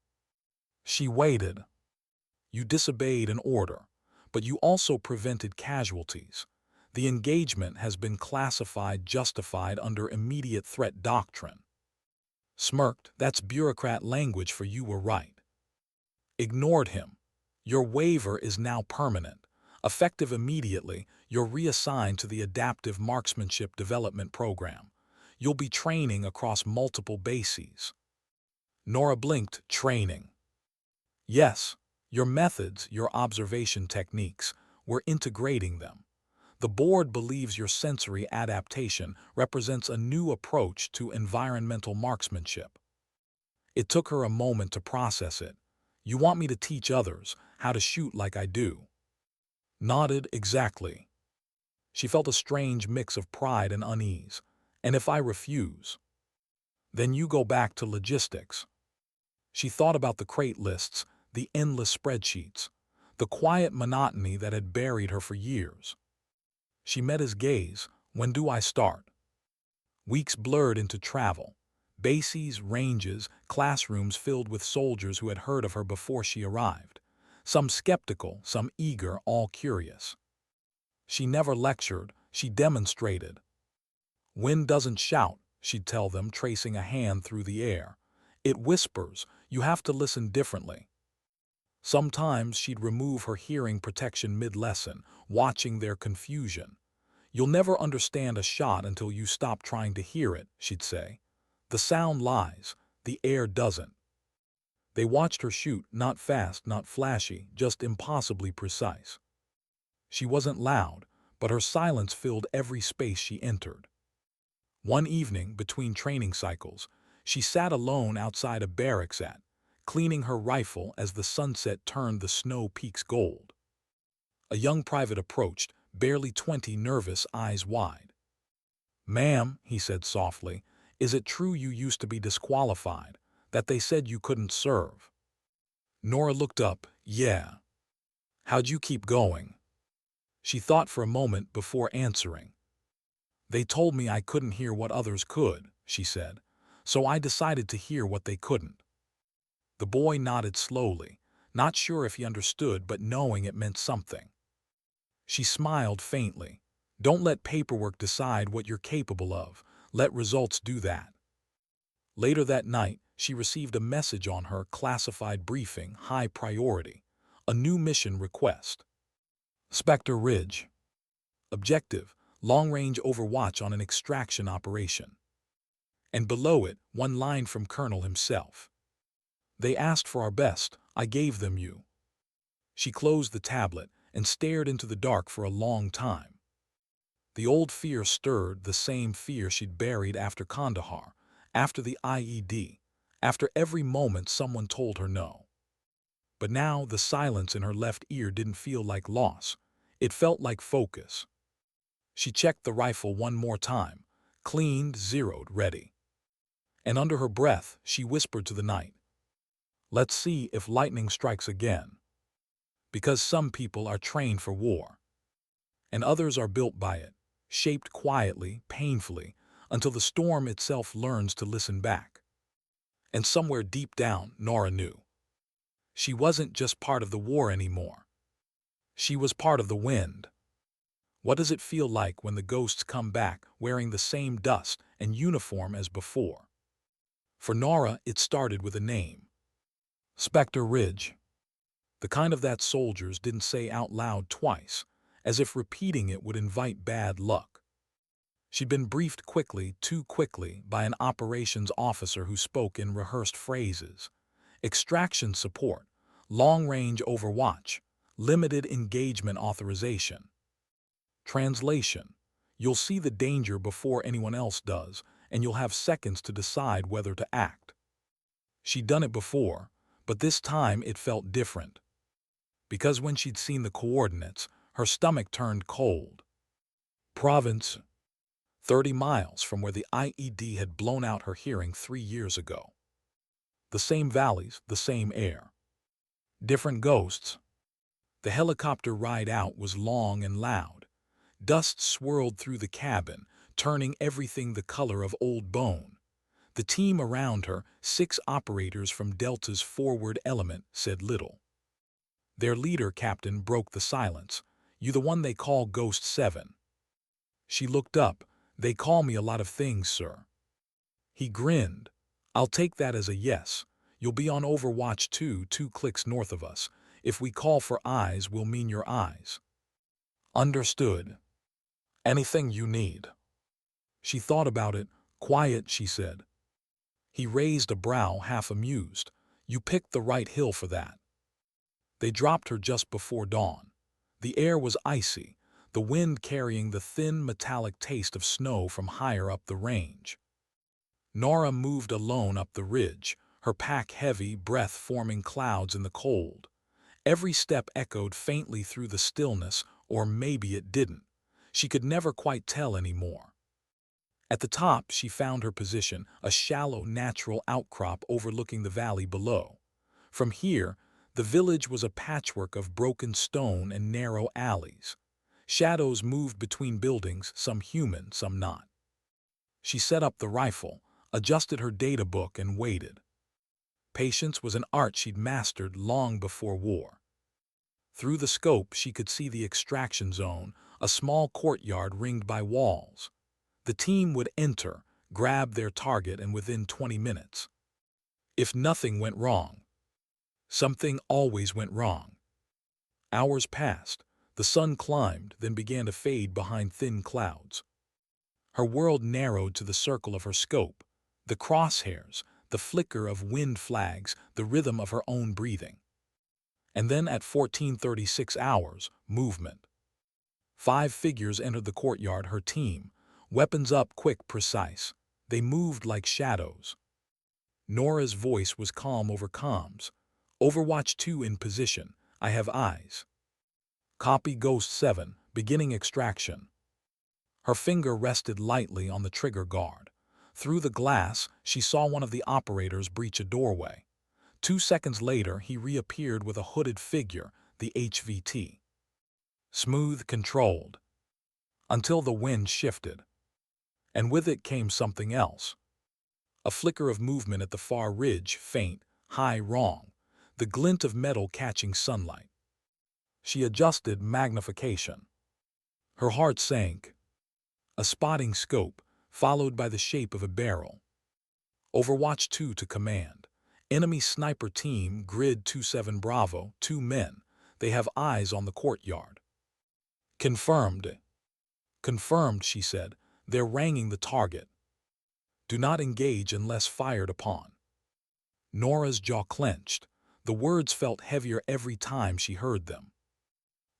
S1: She waited. You disobeyed an order, but you also prevented casualties. The engagement has been classified justified under immediate threat doctrine. Smirked, that's bureaucrat language for you were right. Ignored him. Your waiver is now permanent. Effective immediately, you're reassigned to the Adaptive Marksmanship Development Program. You'll be training across multiple bases. Nora blinked, training. Yes, your methods, your observation techniques, we're integrating them. The board believes your sensory adaptation represents a new approach to environmental marksmanship. It took her a moment to process it. You want me to teach others how to shoot like I do? Nodded, exactly. She felt a strange mix of pride and unease. And if I refuse? Then you go back to logistics. She thought about the crate lists, the endless spreadsheets, the quiet monotony that had buried her for years. She met his gaze. When do I start? Weeks blurred into travel. Bases, ranges, classrooms filled with soldiers who had heard of her before she arrived. Some skeptical, some eager, all curious. She never lectured, she demonstrated. Wind doesn't shout, she'd tell them, tracing a hand through the air. It whispers, you have to listen differently. Sometimes she'd remove her hearing protection mid-lesson, watching their confusion. You'll never understand a shot until you stop trying to hear it, she'd say. The sound lies, the air doesn't. They watched her shoot, not fast, not flashy, just impossibly precise. She wasn't loud, but her silence filled every space she entered. One evening, between training cycles, she sat alone outside a barracks cleaning her rifle as the sunset turned the snow peaks gold. A young private approached, barely 20, nervous, eyes wide. "Ma'am," he said softly, "is it true you used to be disqualified, that they said you couldn't serve?" Nora looked up. "Yeah." "How'd you keep going?" She thought for a moment before answering. "They told me I couldn't hear what others could," she said, "so I decided to hear what they couldn't." The boy nodded slowly, not sure if he understood but knowing it meant something. She smiled faintly. "Don't let paperwork decide what you're capable of. Let results do that." Later that night, she received a message on her classified briefing, high priority, a new mission request. Spectre Ridge. Objective, long-range overwatch on an extraction operation. And below it, one line from Colonel himself. "They asked for our best, I gave them you." She closed the tablet and stared into the dark for a long time. The old fear stirred, the same fear she'd buried after Kandahar, after the IED, after every moment someone told her no. But now the silence in her left ear didn't feel like loss. It felt like focus. She checked the rifle one more time, cleaned, zeroed, ready. And under her breath, she whispered to the night, "Let's see if lightning strikes again." Because some people are trained for war, and others are built by it, shaped quietly, painfully, until the storm itself learns to listen back. And somewhere deep down, Nora knew. She wasn't just part of the war anymore. She was part of the wind. What does it feel like when the ghosts come back wearing the same dust and uniform as before? For Nora, it started with a name. Spectre Ridge. The kind of that soldiers didn't say out loud twice, as if repeating it would invite bad luck. She'd been briefed quickly, too quickly, by an operations officer who spoke in rehearsed phrases. Extraction support, long-range overwatch, limited engagement authorization. Translation: you'll see the danger before anyone else does, and you'll have seconds to decide whether to act. She'd done it before, but this time it felt different. Because when she'd seen the coordinates, her stomach turned cold. Province, 30 miles from where the IED had blown out her hearing 3 years ago. The same valleys, the same air. Different ghosts. The helicopter ride out was long and loud. Dust swirled through the cabin, turning everything the color of old bone. The team around her, 6 operators from Delta's forward element, said little. Their leader, Captain, broke the silence. "You the one they call Ghost 7. She looked up. "They call me a lot of things, sir." He grinned. "I'll take that as a yes. You'll be on Overwatch 2, 2 clicks north of us. If we call for eyes, we'll mean your eyes." "Understood. Anything you need." She thought about it. "Quiet," she said. He raised a brow, half amused. "You picked the right hill for that." They dropped her just before dawn. The air was icy, the wind carrying the thin metallic taste of snow from higher up the range. Nora moved alone up the ridge, her pack heavy, breath forming clouds in the cold. Every step echoed faintly through the stillness, or maybe it didn't. She could never quite tell anymore. At the top, she found her position, a shallow, natural outcrop overlooking the valley below. From here, the village was a patchwork of broken stone and narrow alleys. Shadows moved between buildings, some human, some not. She set up the rifle, adjusted her data book, and waited. Patience was an art she'd mastered long before war. Through the scope, she could see the extraction zone, a small courtyard ringed by walls. The team would enter, grab their target, and within 20 minutes. If nothing went wrong. Something always went wrong. Hours passed. The sun climbed, then began to fade behind thin clouds. Her world narrowed to the circle of her scope, the crosshairs, the flicker of wind flags, the rhythm of her own breathing. And then at 14:36 hours, movement. 5 figures entered the courtyard, her team, weapons up, quick, precise. They moved like shadows. Nora's voice was calm over comms. "Overwatch 2 in position. I have eyes." "Copy, Ghost 7, beginning extraction." Her finger rested lightly on the trigger guard. Through the glass, she saw one of the operators breach a doorway. 2 seconds later, he reappeared with a hooded figure, the HVT. Smooth, controlled. Until the wind shifted. And with it came something else. A flicker of movement at the far ridge, faint, high, wrong. The glint of metal catching sunlight. She adjusted magnification. Her heart sank. A spotting scope, followed by the shape of a barrel. Overwatch 2 to command. Enemy sniper team, grid 27 Bravo, 2 men. They have eyes on the courtyard. Confirmed. Confirmed, she said. They're ranging the target. Do not engage unless fired upon. Nora's jaw clenched. The words felt heavier every time she heard them.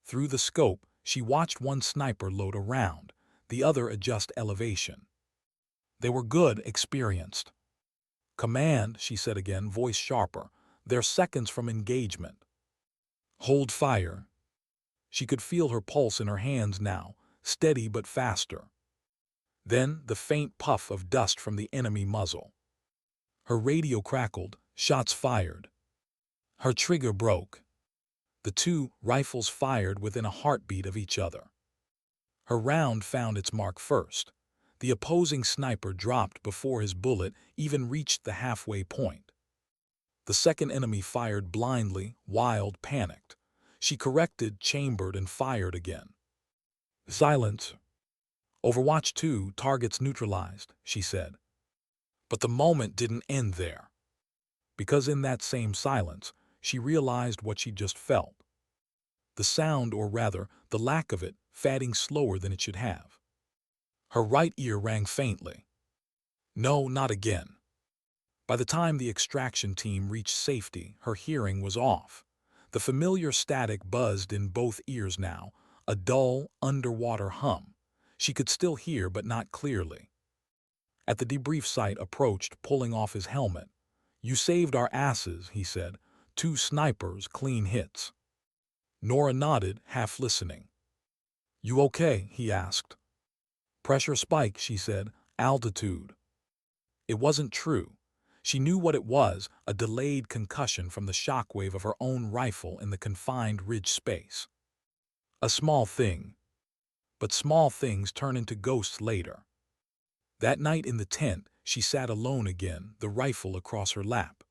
S1: Through the scope, she watched one sniper load a round, the other adjust elevation. They were good, experienced. Command, she said again, voice sharper. They're seconds from engagement. Hold fire. She could feel her pulse in her hands now, steady but faster. Then the faint puff of dust from the enemy muzzle. Her radio crackled, shots fired. Her trigger broke. The 2 rifles fired within a heartbeat of each other. Her round found its mark first. The opposing sniper dropped before his bullet even reached the halfway point. The second enemy fired blindly, wild, panicked. She corrected, chambered, and fired again. Silence. Overwatch 2, targets neutralized, she said. But the moment didn't end there. Because in that same silence, she realized what she'd just felt. The sound, or rather, the lack of it, fading slower than it should have. Her right ear rang faintly. No, not again. By the time the extraction team reached safety, her hearing was off. The familiar static buzzed in both ears now, a dull, underwater hum. She could still hear, but not clearly. At the debrief site approached, pulling off his helmet. "You saved our asses," he said. "2 snipers, clean hits." Nora nodded, half listening. "You okay?" he asked. "Pressure spike," she said. "Altitude." It wasn't true. She knew what it was, a delayed concussion from the shockwave of her own rifle in the confined ridge space. A small thing. But small things turn into ghosts later. That night in the tent, she sat alone again, the rifle across her lap.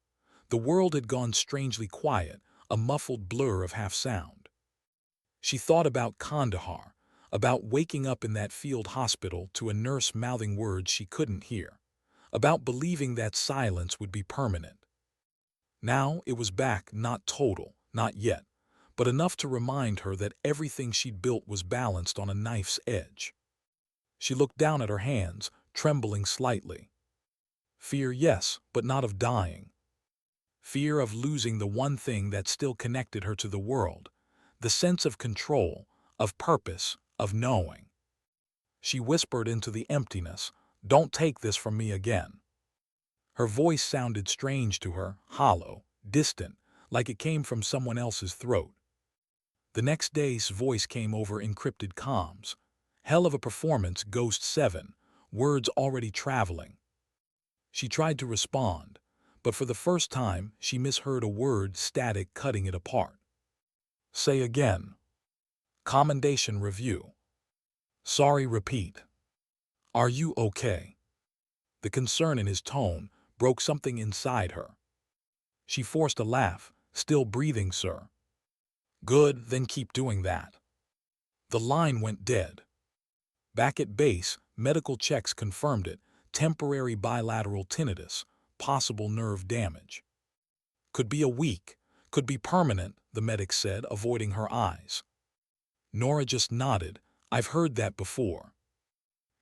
S1: The world had gone strangely quiet, a muffled blur of half-sound. She thought about Kandahar, about waking up in that field hospital to a nurse mouthing words she couldn't hear, about believing that silence would be permanent. Now it was back, not total, not yet, but enough to remind her that everything she'd built was balanced on a knife's edge. She looked down at her hands, trembling slightly. Fear, yes, but not of dying. Fear of losing the one thing that still connected her to the world, the sense of control, of purpose, of knowing. She whispered into the emptiness, "Don't take this from me again." Her voice sounded strange to her, hollow, distant, like it came from someone else's throat. The next day's voice came over encrypted comms. "Hell of a performance, Ghost 7, words already traveling." She tried to respond, but for the first time she misheard a word, static cutting it apart. "Say again." "Commendation review." "Sorry, repeat." "Are you okay?" The concern in his tone broke something inside her. She forced a laugh. "Still breathing, sir." "Good, then keep doing that." The line went dead. Back at base, medical checks confirmed it. Temporary bilateral tinnitus, possible nerve damage. "Could be a week, could be permanent," the medic said, avoiding her eyes. Nora just nodded. "I've heard that before."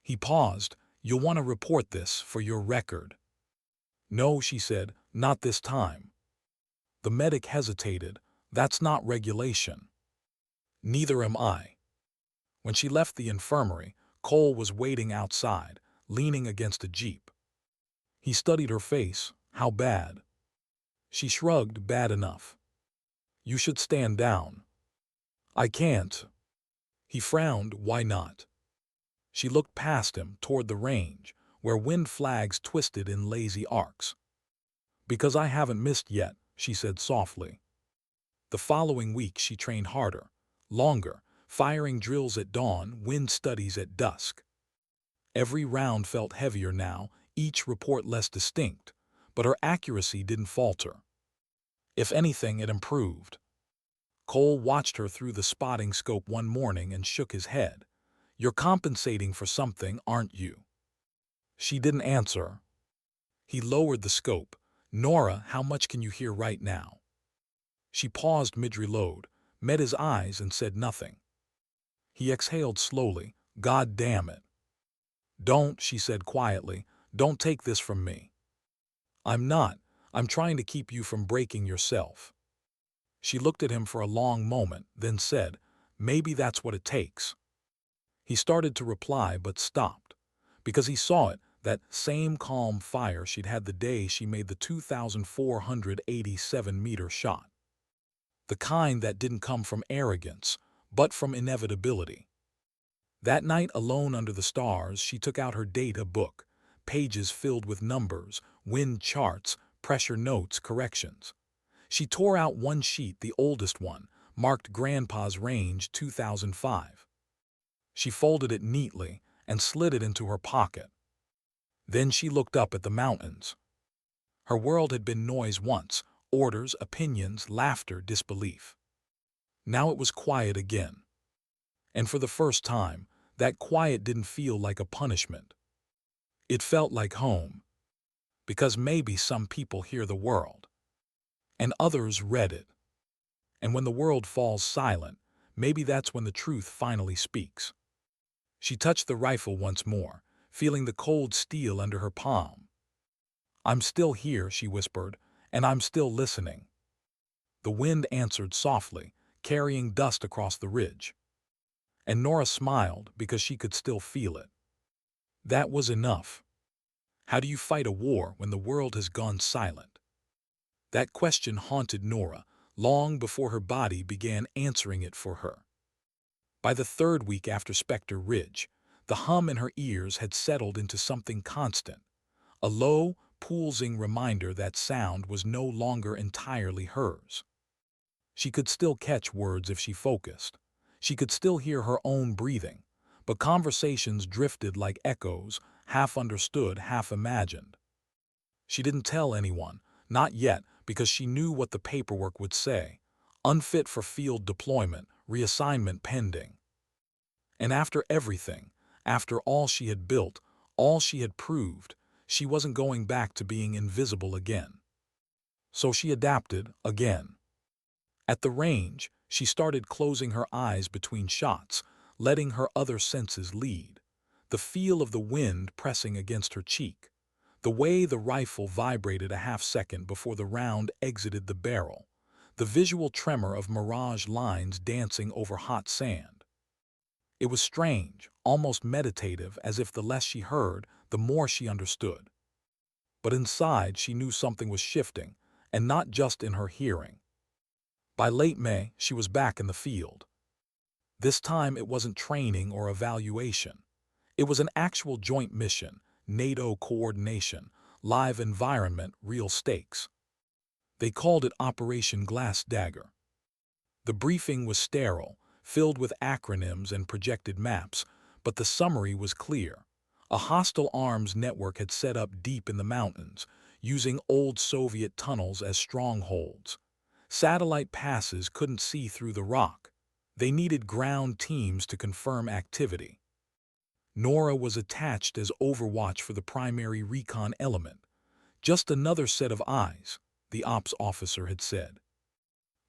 S1: He paused. "You'll want to report this for your record." "No," she said, "not this time." The medic hesitated. "That's not regulation." "Neither am I." When she left the infirmary, Cole was waiting outside, leaning against a jeep. He studied her face. "How bad?" She shrugged. "Bad enough." "You should stand down." "I can't." He frowned. "Why not?" She looked past him, toward the range, where wind flags twisted in lazy arcs. "Because I haven't missed yet," she said softly. The following week she trained harder, longer, firing drills at dawn, wind studies at dusk. Every round felt heavier now, each report less distinct, but her accuracy didn't falter. If anything, it improved. Cole watched her through the spotting scope one morning and shook his head. "You're compensating for something, aren't you?" She didn't answer. He lowered the scope. "Nora, how much can you hear right now?" She paused mid-reload, met his eyes and said nothing. He exhaled slowly. "God damn it." "Don't," she said quietly, "don't take this from me." "I'm not. I'm trying to keep you from breaking yourself." She looked at him for a long moment, then said, "Maybe that's what it takes." He started to reply but stopped, because he saw it, that same calm fire she'd had the day she made the 2,487-meter shot. The kind that didn't come from arrogance, but from inevitability. That night, alone under the stars, she took out her data book, pages filled with numbers, wind charts, pressure notes, corrections. She tore out one sheet, the oldest one, marked Grandpa's range 2005. She folded it neatly and slid it into her pocket. Then she looked up at the mountains. Her world had been noise once, orders, opinions, laughter, disbelief. Now it was quiet again. And for the first time, that quiet didn't feel like a punishment. It felt like home. Because maybe some people hear the world, and others read it. And when the world falls silent, maybe that's when the truth finally speaks. She touched the rifle once more, feeling the cold steel under her palm. "I'm still here," she whispered, "and I'm still listening." The wind answered softly, carrying dust across the ridge. And Nora smiled because she could still feel it. That was enough. How do you fight a war when the world has gone silent? That question haunted Nora long before her body began answering it for her. By the third week after Spectre Ridge, the hum in her ears had settled into something constant, a low, pulsing reminder that sound was no longer entirely hers. She could still catch words if she focused. She could still hear her own breathing, but conversations drifted like echoes, half understood, half imagined. She didn't tell anyone, not yet, because she knew what the paperwork would say. Unfit for field deployment, reassignment pending. And after everything, after all she had built, all she had proved, she wasn't going back to being invisible again. So she adapted again. At the range, she started closing her eyes between shots, letting her other senses lead. The feel of the wind pressing against her cheek. The way the rifle vibrated a half-second before the round exited the barrel. The visual tremor of mirage lines dancing over hot sand. It was strange, almost meditative, as if the less she heard, the more she understood. But inside, she knew something was shifting, and not just in her hearing. By late May, she was back in the field. This time it wasn't training or evaluation. It was an actual joint mission, NATO coordination, live environment, real stakes. They called it Operation Glass Dagger. The briefing was sterile, filled with acronyms and projected maps, but the summary was clear. A hostile arms network had set up deep in the mountains, using old Soviet tunnels as strongholds. Satellite passes couldn't see through the rock. They needed ground teams to confirm activity. Nora was attached as overwatch for the primary recon element. Just another set of eyes, the ops officer had said.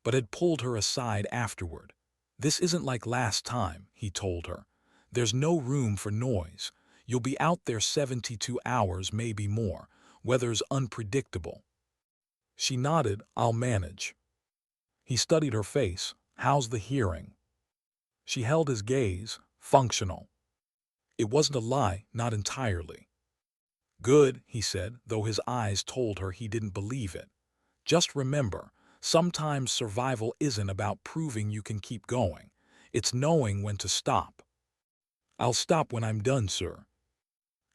S1: But had pulled her aside afterward. "This isn't like last time," he told her. "There's no room for noise. You'll be out there 72 hours, maybe more. Weather's unpredictable." She nodded. "I'll manage." He studied her face. "How's the hearing?" She held his gaze. "Functional." It wasn't a lie, not entirely. "Good," he said, though his eyes told her he didn't believe it. "Just remember, sometimes survival isn't about proving you can keep going. It's knowing when to stop." "I'll stop when I'm done, sir."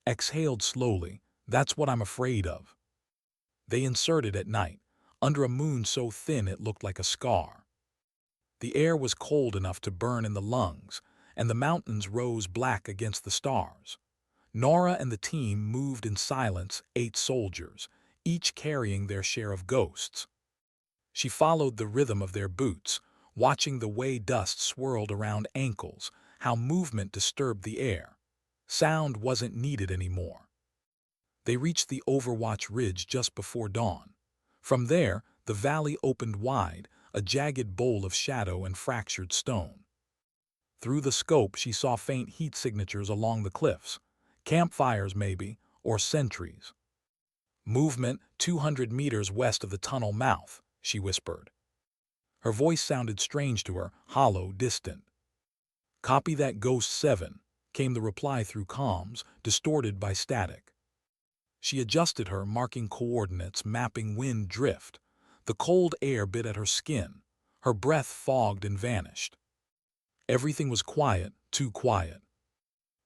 S1: Exhaled slowly. "That's what I'm afraid of." They inserted at night, under a moon so thin it looked like a scar. The air was cold enough to burn in the lungs, and the mountains rose black against the stars. Nora and the team moved in silence, 8 soldiers, each carrying their share of ghosts. She followed the rhythm of their boots, watching the way dust swirled around ankles, how movement disturbed the air. Sound wasn't needed anymore. They reached the Overwatch Ridge just before dawn. From there, the valley opened wide, a jagged bowl of shadow and fractured stone. Through the scope, she saw faint heat signatures along the cliffs. Campfires, maybe, or sentries. "Movement 200 meters west of the tunnel mouth," she whispered. Her voice sounded strange to her, hollow, distant. "Copy that, Ghost 7, came the reply through comms, distorted by static. She adjusted her, marking coordinates, mapping wind drift. The cold air bit at her skin. Her breath fogged and vanished. Everything was quiet, too quiet.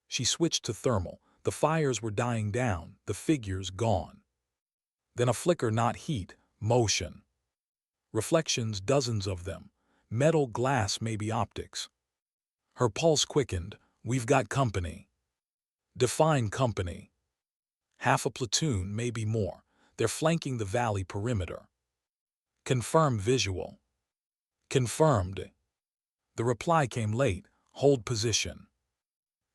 S1: She switched to thermal. The fires were dying down, the figures gone. Then a flicker, not heat, motion. Reflections, dozens of them. Metal, glass, maybe optics. Her pulse quickened. "We've got company." "Define company." "Half a platoon, maybe more. They're flanking the valley perimeter." "Confirm visual." "Confirmed." The reply came late. "Hold position."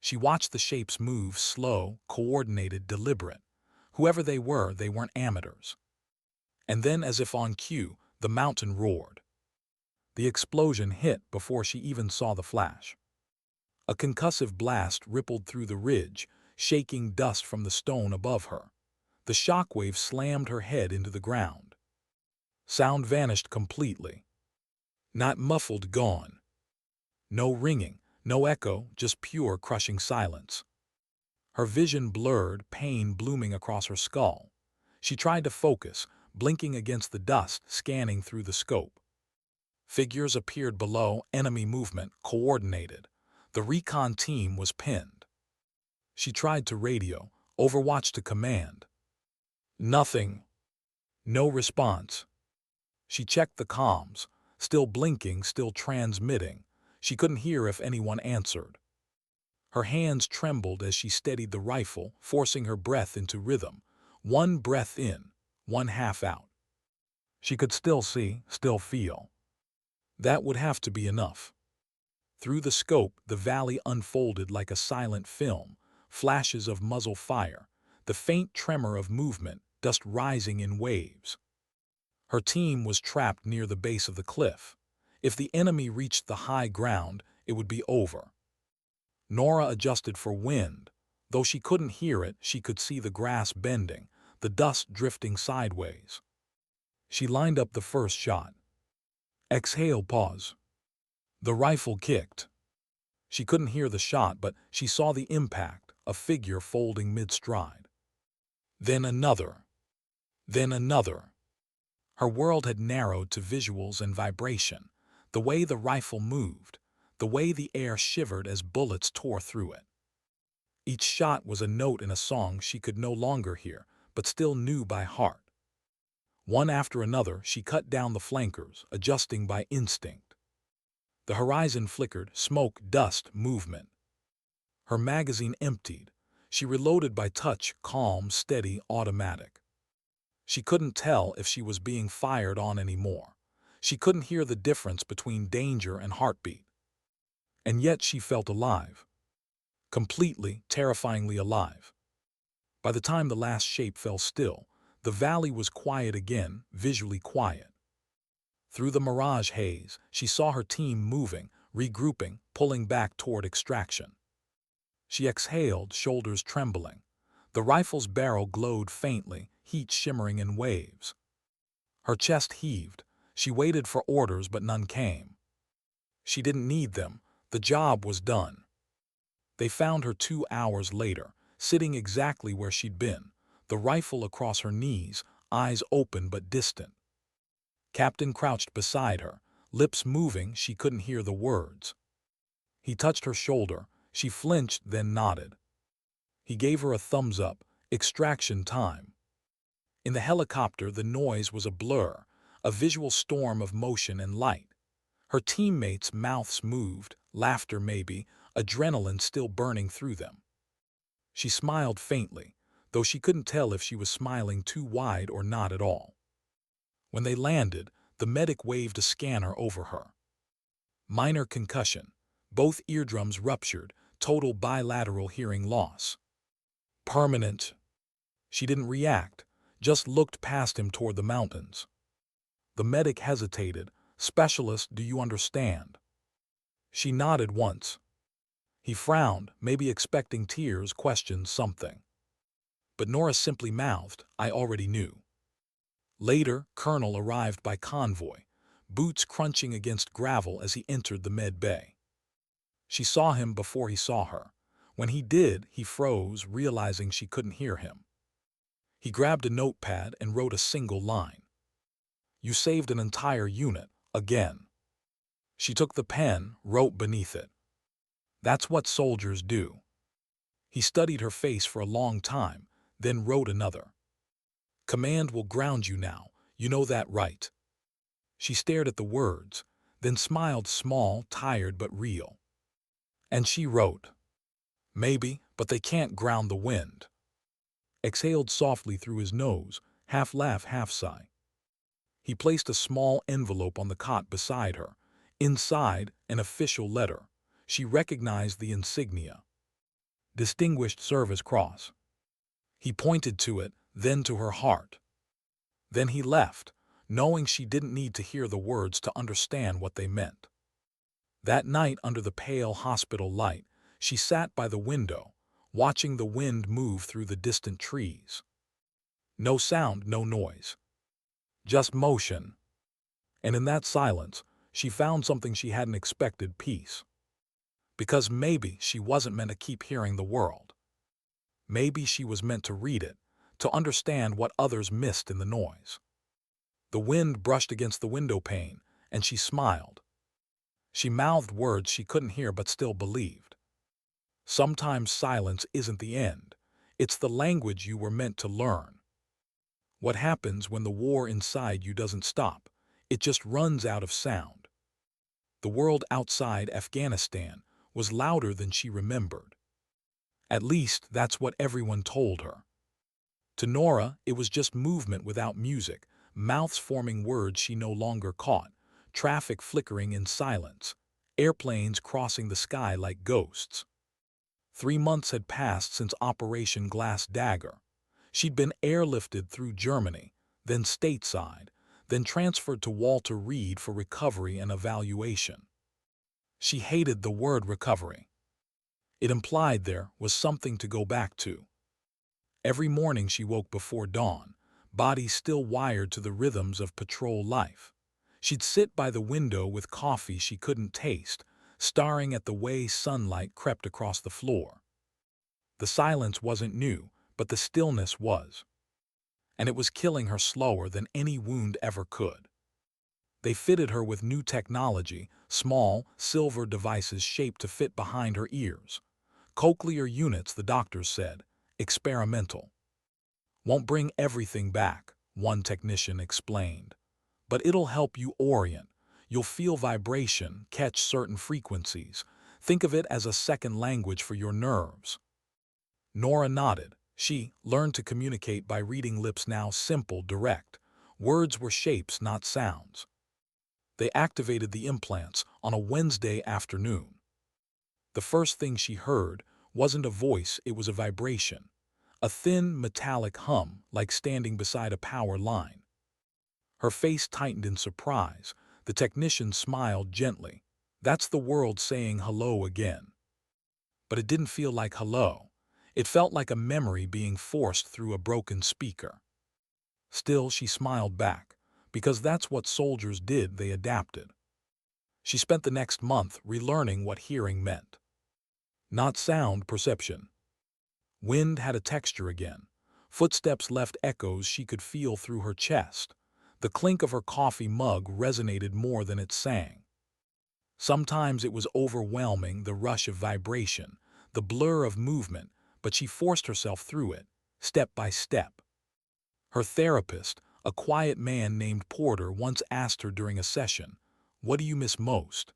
S1: She watched the shapes move, slow, coordinated, deliberate. Whoever they weren't amateurs. And then, as if on cue, the mountain roared. The explosion hit before she even saw the flash. A concussive blast rippled through the ridge, shaking dust from the stone above her. The shockwave slammed her head into the ground. Sound vanished completely. Not muffled, gone. No ringing, no echo, just pure crushing silence. Her vision blurred, pain blooming across her skull. She tried to focus, blinking against the dust, scanning through the scope. Figures appeared below, enemy movement, coordinated. The recon team was pinned. She tried to radio, Overwatch to command. Nothing. No response. She checked the comms, still blinking, still transmitting. She couldn't hear if anyone answered. Her hands trembled as she steadied the rifle, forcing her breath into rhythm. One breath in, one half out. She could still see, still feel. That would have to be enough. Through the scope, the valley unfolded like a silent film, flashes of muzzle fire, the faint tremor of movement, dust rising in waves. Her team was trapped near the base of the cliff. If the enemy reached the high ground, it would be over. Nora adjusted for wind. Though she couldn't hear it, she could see the grass bending, the dust drifting sideways. She lined up the first shot. Exhale, pause. The rifle kicked. She couldn't hear the shot, but she saw the impact, a figure folding mid-stride. Then another. Then another. Her world had narrowed to visuals and vibration, the way the rifle moved, the way the air shivered as bullets tore through it. Each shot was a note in a song she could no longer hear, but still knew by heart. One after another, she cut down the flankers, adjusting by instinct. The horizon flickered, smoke, dust, movement. Her magazine emptied. She reloaded by touch, calm, steady, automatic. She couldn't tell if she was being fired on anymore. She couldn't hear the difference between danger and heartbeat. And yet she felt alive. Completely, terrifyingly alive. By the time the last shape fell still, the valley was quiet again, visually quiet. Through the mirage haze, she saw her team moving, regrouping, pulling back toward extraction. She exhaled, shoulders trembling. The rifle's barrel glowed faintly, heat shimmering in waves. Her chest heaved. She waited for orders, but none came. She didn't need them. The job was done. They found her 2 hours later, sitting exactly where she'd been, the rifle across her knees, eyes open but distant. Captain crouched beside her, lips moving, she couldn't hear the words. He touched her shoulder. She flinched, then nodded. He gave her a thumbs up. Extraction time. In the helicopter, the noise was a blur, a visual storm of motion and light. Her teammates' mouths moved, laughter maybe, adrenaline still burning through them. She smiled faintly, though she couldn't tell if she was smiling too wide or not at all. When they landed, the medic waved a scanner over her. Minor concussion. Both eardrums ruptured, total bilateral hearing loss. Permanent. She didn't react, just looked past him toward the mountains. The medic hesitated. Specialist, do you understand? She nodded once. He frowned, maybe expecting tears, questioned something. But Nora simply mouthed, I already knew. Later, Colonel arrived by convoy, boots crunching against gravel as he entered the med bay. She saw him before he saw her. When he did, he froze, realizing she couldn't hear him. He grabbed a notepad and wrote a single line. You saved an entire unit, again. She took the pen, wrote beneath it. That's what soldiers do. He studied her face for a long time, then wrote another. Command will ground you now, you know that, right? She stared at the words, then smiled, small, tired but real. And she wrote, maybe, but they can't ground the wind. Exhaled softly through his nose, half laugh, half sigh. He placed a small envelope on the cot beside her. Inside, an official letter. She recognized the insignia. Distinguished Service Cross. He pointed to it, then to her heart. Then he left, knowing she didn't need to hear the words to understand what they meant. That night, under the pale hospital light, She sat by the window, watching the wind move through the distant trees. No sound, no noise. Just motion. And in that silence, she found something she hadn't expected: peace. Because maybe she wasn't meant to keep hearing the world. Maybe she was meant to read it, to understand what others missed in the noise. The wind brushed against the window pane, and she smiled. She mouthed words she couldn't hear but still believed. Sometimes silence isn't the end. It's the language you were meant to learn. What happens when the war inside you doesn't stop? It just runs out of sound. The world outside Afghanistan was louder than she remembered. At least that's what everyone told her. To Nora, it was just movement without music, mouths forming words she no longer caught, traffic flickering in silence, airplanes crossing the sky like ghosts. 3 months had passed since Operation Glass Dagger. She'd been airlifted through Germany, then stateside, then transferred to Walter Reed for recovery and evaluation. She hated the word recovery. It implied there was something to go back to. Every morning she woke before dawn, body still wired to the rhythms of patrol life. She'd sit by the window with coffee she couldn't taste, staring at the way sunlight crept across the floor. The silence wasn't new, but the stillness was. And it was killing her slower than any wound ever could. They fitted her with new technology, small, silver devices shaped to fit behind her ears. Cochlear units, the doctors said. Experimental. Won't bring everything back, one technician explained. But it'll help you orient. You'll feel vibration, catch certain frequencies. Think of it as a second language for your nerves. Nora nodded. She learned to communicate by reading lips now simple, direct. Words were shapes, not sounds. They activated the implants on a Wednesday afternoon. The first thing she heard wasn't a voice, it was a vibration. A thin, metallic hum, like standing beside a power line. Her face tightened in surprise. The technician smiled gently. That's the world saying hello again. But it didn't feel like hello. It felt like a memory being forced through a broken speaker. Still, she smiled back, because that's what soldiers did, they adapted. She spent the next month relearning what hearing meant. Not sound, perception. Wind had a texture again. Footsteps left echoes she could feel through her chest. The clink of her coffee mug resonated more than it sang. Sometimes it was overwhelming, the rush of vibration, the blur of movement, but she forced herself through it, step by step. Her therapist, a quiet man named Porter, once asked her during a session, "What do you miss most?"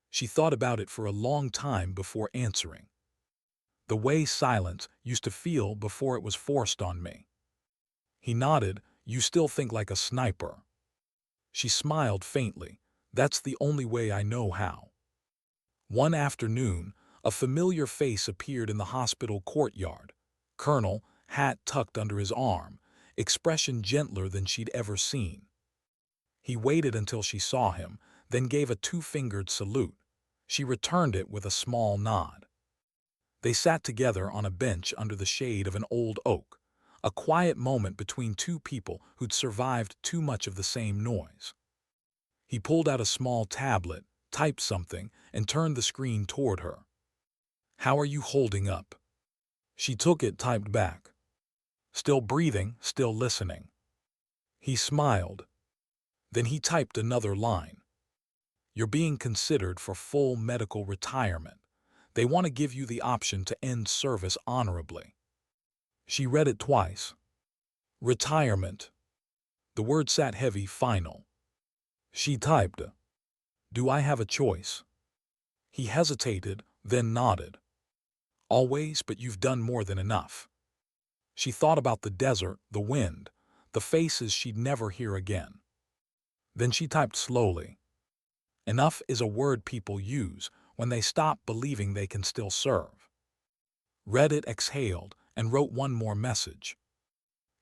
S1: She thought about it for a long time before answering. "The way silence used to feel before it was forced on me." He nodded. "You still think like a sniper." She smiled faintly. "That's the only way I know how." One afternoon, a familiar face appeared in the hospital courtyard. Colonel, hat tucked under his arm, expression gentler than she'd ever seen. He waited until she saw him, then gave a two-fingered salute. She returned it with a small nod. They sat together on a bench under the shade of an old oak, a quiet moment between two people who'd survived too much of the same noise. He pulled out a small tablet, typed something, and turned the screen toward her. "How are you holding up?" She took it, typed back. "Still breathing, still listening." He smiled. Then he typed another line. "You're being considered for full medical retirement. They want to give you the option to end service honorably." She read it twice. Retirement. The word sat heavy, final. She typed, "Do I have a choice?" He hesitated, then nodded. "Always, but you've done more than enough." She thought about the desert, the wind, the faces she'd never hear again. Then she typed slowly. "Enough is a word people use when they stop believing they can still serve." Read it, exhaled, and wrote one more message.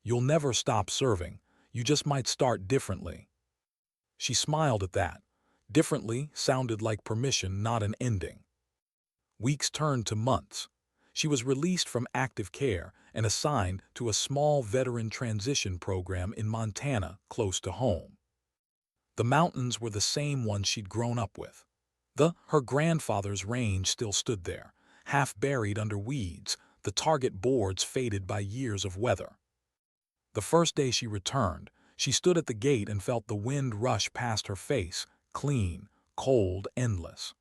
S1: "You'll never stop serving. You just might start differently." She smiled at that. Differently sounded like permission, not an ending. Weeks turned to months. She was released from active care and assigned to a small veteran transition program in Montana, close to home. The mountains were the same ones she'd grown up with. Her grandfather's range still stood there, half buried under weeds, the target boards faded by years of weather. The first day she returned, she stood at the gate and felt the wind rush past her face, clean, cold, endless.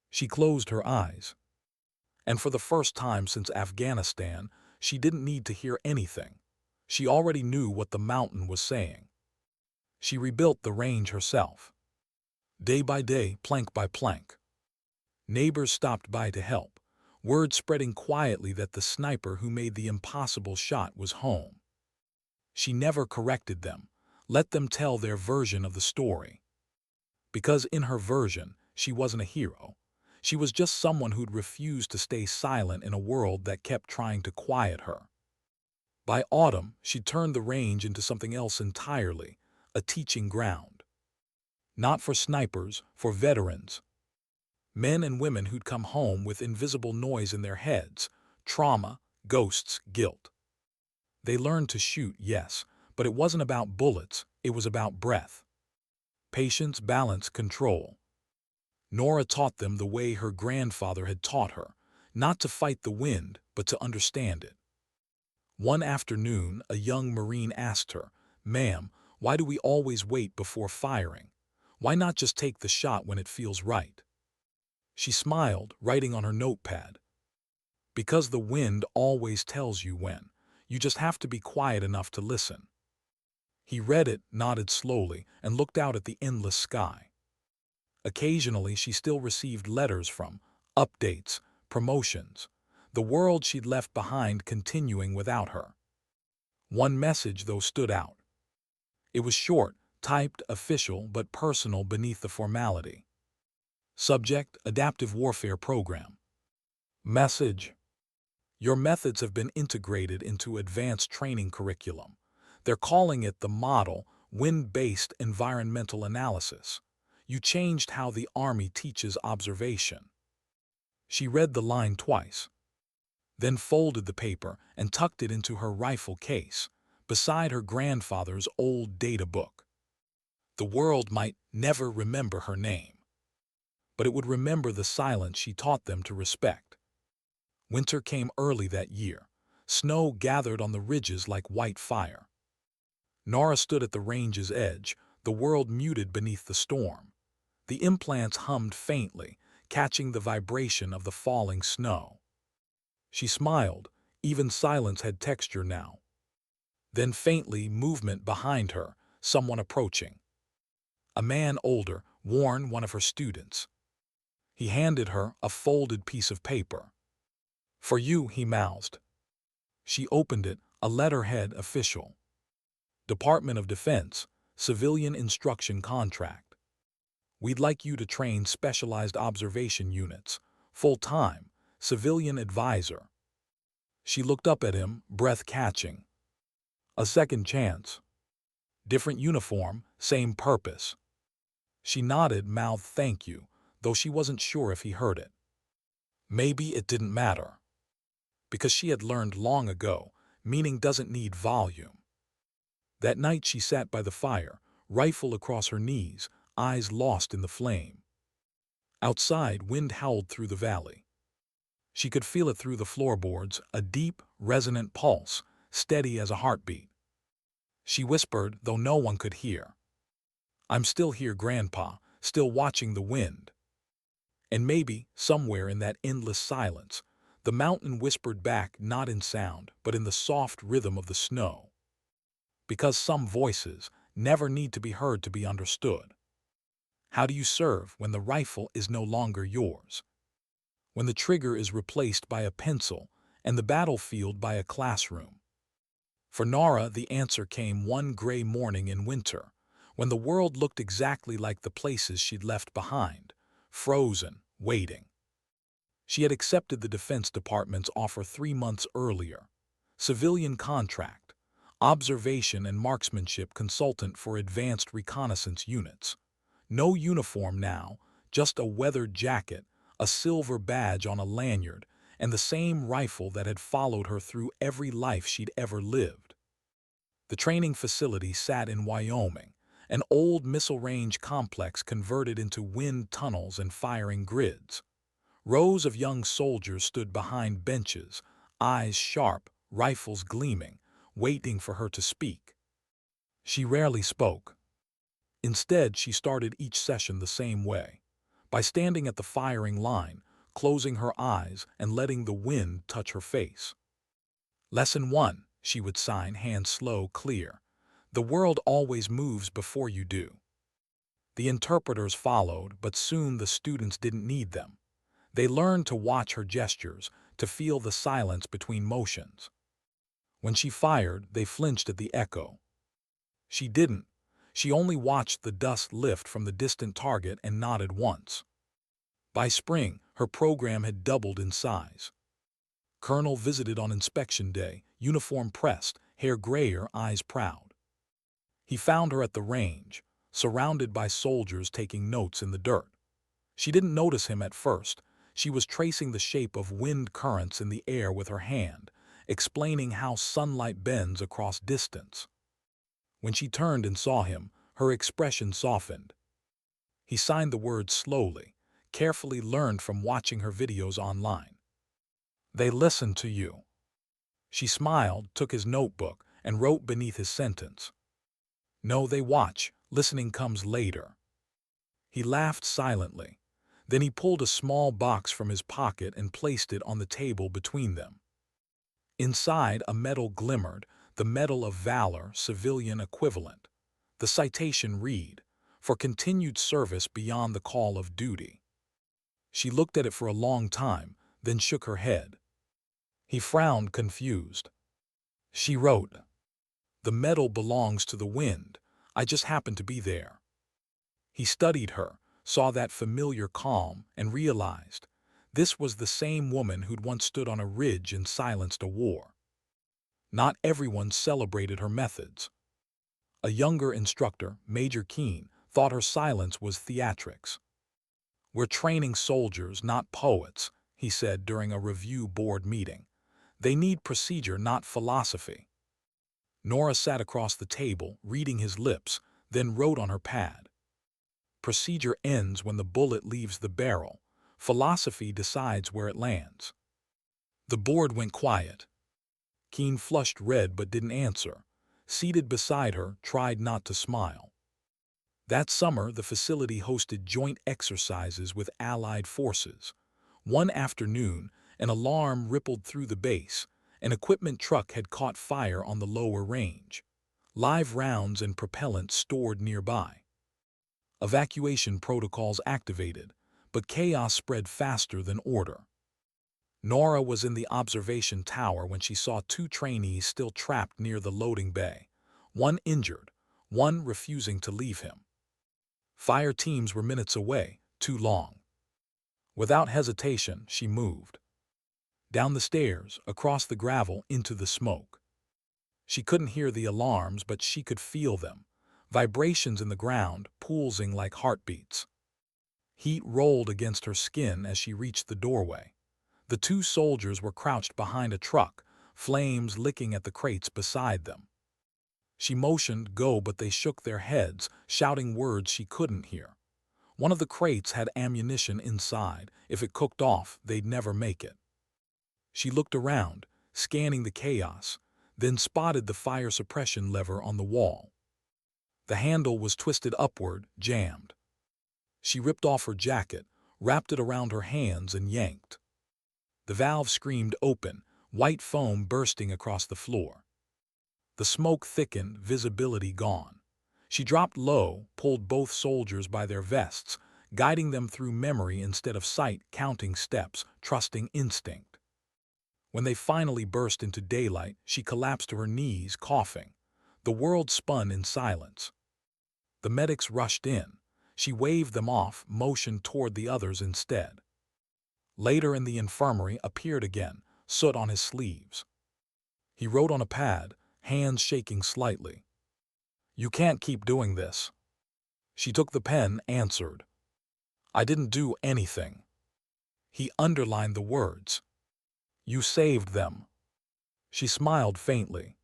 S1: She closed her eyes. And for the first time since Afghanistan, she didn't need to hear anything. She already knew what the mountain was saying. She rebuilt the range herself. Day by day, plank by plank. Neighbors stopped by to help, word spreading quietly that the sniper who made the impossible shot was home. She never corrected them, let them tell their version of the story. Because in her version, she wasn't a hero. She was just someone who'd refused to stay silent in a world that kept trying to quiet her. By autumn, she'd turned the range into something else entirely, a teaching ground. Not for snipers, for veterans. Men and women who'd come home with invisible noise in their heads, trauma, ghosts, guilt. They learned to shoot, yes, but it wasn't about bullets, it was about breath. Patience, balance, control. Nora taught them the way her grandfather had taught her, not to fight the wind, but to understand it. One afternoon, a young Marine asked her, "Ma'am, why do we always wait before firing? Why not just take the shot when it feels right?" She smiled, writing on her notepad. Because the wind always tells you when. You just have to be quiet enough to listen. He read it, nodded slowly, and looked out at the endless sky. Occasionally, she still received letters from, updates, promotions, the world she'd left behind continuing without her. One message, though, stood out. It was short, typed, official, but personal beneath the formality. Subject: Adaptive Warfare Program. Message: Your methods have been integrated into advanced training curriculum. They're calling it the Model, Wind-Based Environmental Analysis. You changed how the Army teaches observation. She read the line twice, then folded the paper and tucked it into her rifle case, beside her grandfather's old data book. The world might never remember her name, but it would remember the silence she taught them to respect. Winter came early that year. Snow gathered on the ridges like white fire. Nora stood at the range's edge, the world muted beneath the storm. The implants hummed faintly, catching the vibration of the falling snow. She smiled. Even silence had texture now. Then faintly, movement behind her, someone approaching. A man older, worn, one of her students. He handed her a folded piece of paper. "For you," he mouthed. She opened it, a letterhead official. Department of Defense, Civilian Instruction Contract. We'd like you to train specialized observation units, full-time, civilian advisor. She looked up at him, breath catching. A second chance. Different uniform, same purpose. She nodded, mouthed thank you, though she wasn't sure if he heard it. Maybe it didn't matter. Because she had learned long ago, meaning doesn't need volume. That night she sat by the fire, rifle across her knees, eyes lost in the flame. Outside, wind howled through the valley. She could feel it through the floorboards, a deep, resonant pulse, steady as a heartbeat. She whispered, though no one could hear, "I'm still here, Grandpa, still watching the wind." And maybe, somewhere in that endless silence, the mountain whispered back, not in sound, but in the soft rhythm of the snow. Because some voices never need to be heard to be understood. How do you serve when the rifle is no longer yours? When the trigger is replaced by a pencil and the battlefield by a classroom? For Nora, the answer came one gray morning in winter, when the world looked exactly like the places she'd left behind, frozen, waiting. She had accepted the Defense Department's offer 3 months earlier. Civilian contract, observation and marksmanship consultant for advanced reconnaissance units. No uniform now, just a weathered jacket, a silver badge on a lanyard, and the same rifle that had followed her through every life she'd ever lived. The training facility sat in Wyoming, an old missile range complex converted into wind tunnels and firing grids. Rows of young soldiers stood behind benches, eyes sharp, rifles gleaming, waiting for her to speak. She rarely spoke. Instead, she started each session the same way, by standing at the firing line, closing her eyes and letting the wind touch her face. Lesson 1, she would sign, hands slow, clear. The world always moves before you do. The interpreters followed, but soon the students didn't need them. They learned to watch her gestures, to feel the silence between motions. When she fired, they flinched at the echo. She didn't. She only watched the dust lift from the distant target and nodded once. By spring, her program had doubled in size. Colonel visited on inspection day, uniform pressed, hair grayer, eyes proud. He found her at the range, surrounded by soldiers taking notes in the dirt. She didn't notice him at first. She was tracing the shape of wind currents in the air with her hand, explaining how sunlight bends across distance. When she turned and saw him, her expression softened. He signed the words slowly, carefully learned from watching her videos online. "They listen to you." She smiled, took his notebook, and wrote beneath his sentence, "No, they watch. Listening comes later." He laughed silently. Then he pulled a small box from his pocket and placed it on the table between them. Inside, a medal glimmered, the Medal of Valor, civilian equivalent. The citation read, "For continued service beyond the call of duty." She looked at it for a long time, then shook her head. He frowned, confused. She wrote, "The medal belongs to the wind. I just happened to be there." He studied her, saw that familiar calm, and realized this was the same woman who'd once stood on a ridge and silenced a war. Not everyone celebrated her methods. A younger instructor, Major Keene, thought her silence was theatrics. "We're training soldiers, not poets," he said during a review board meeting. "They need procedure, not philosophy." Nora sat across the table, reading his lips, then wrote on her pad, "Procedure ends when the bullet leaves the barrel. Philosophy decides where it lands." The board went quiet. Keene flushed red but didn't answer. Seated beside her, tried not to smile. That summer, the facility hosted joint exercises with Allied forces. One afternoon, an alarm rippled through the base. An equipment truck had caught fire on the lower range. Live rounds and propellant stored nearby. Evacuation protocols activated, but chaos spread faster than order. Nora was in the observation tower when she saw two trainees still trapped near the loading bay, one injured, one refusing to leave him. Fire teams were minutes away, too long. Without hesitation, she moved. Down the stairs, across the gravel, into the smoke. She couldn't hear the alarms, but she could feel them, vibrations in the ground, pulsing like heartbeats. Heat rolled against her skin as she reached the doorway. The two soldiers were crouched behind a truck, flames licking at the crates beside them. She motioned, "Go," but they shook their heads, shouting words she couldn't hear. One of the crates had ammunition inside. If it cooked off, they'd never make it. She looked around, scanning the chaos, then spotted the fire suppression lever on the wall. The handle was twisted upward, jammed. She ripped off her jacket, wrapped it around her hands, and yanked. The valve screamed open, white foam bursting across the floor. The smoke thickened, visibility gone. She dropped low, pulled both soldiers by their vests, guiding them through memory instead of sight, counting steps, trusting instinct. When they finally burst into daylight, she collapsed to her knees, coughing. The world spun in silence. The medics rushed in. She waved them off, motioned toward the others instead. Later in the infirmary appeared again, soot on his sleeves. He wrote on a pad, hands shaking slightly. "You can't keep doing this." She took the pen, answered, "I didn't do anything." He underlined the words. You saved them. She smiled faintly.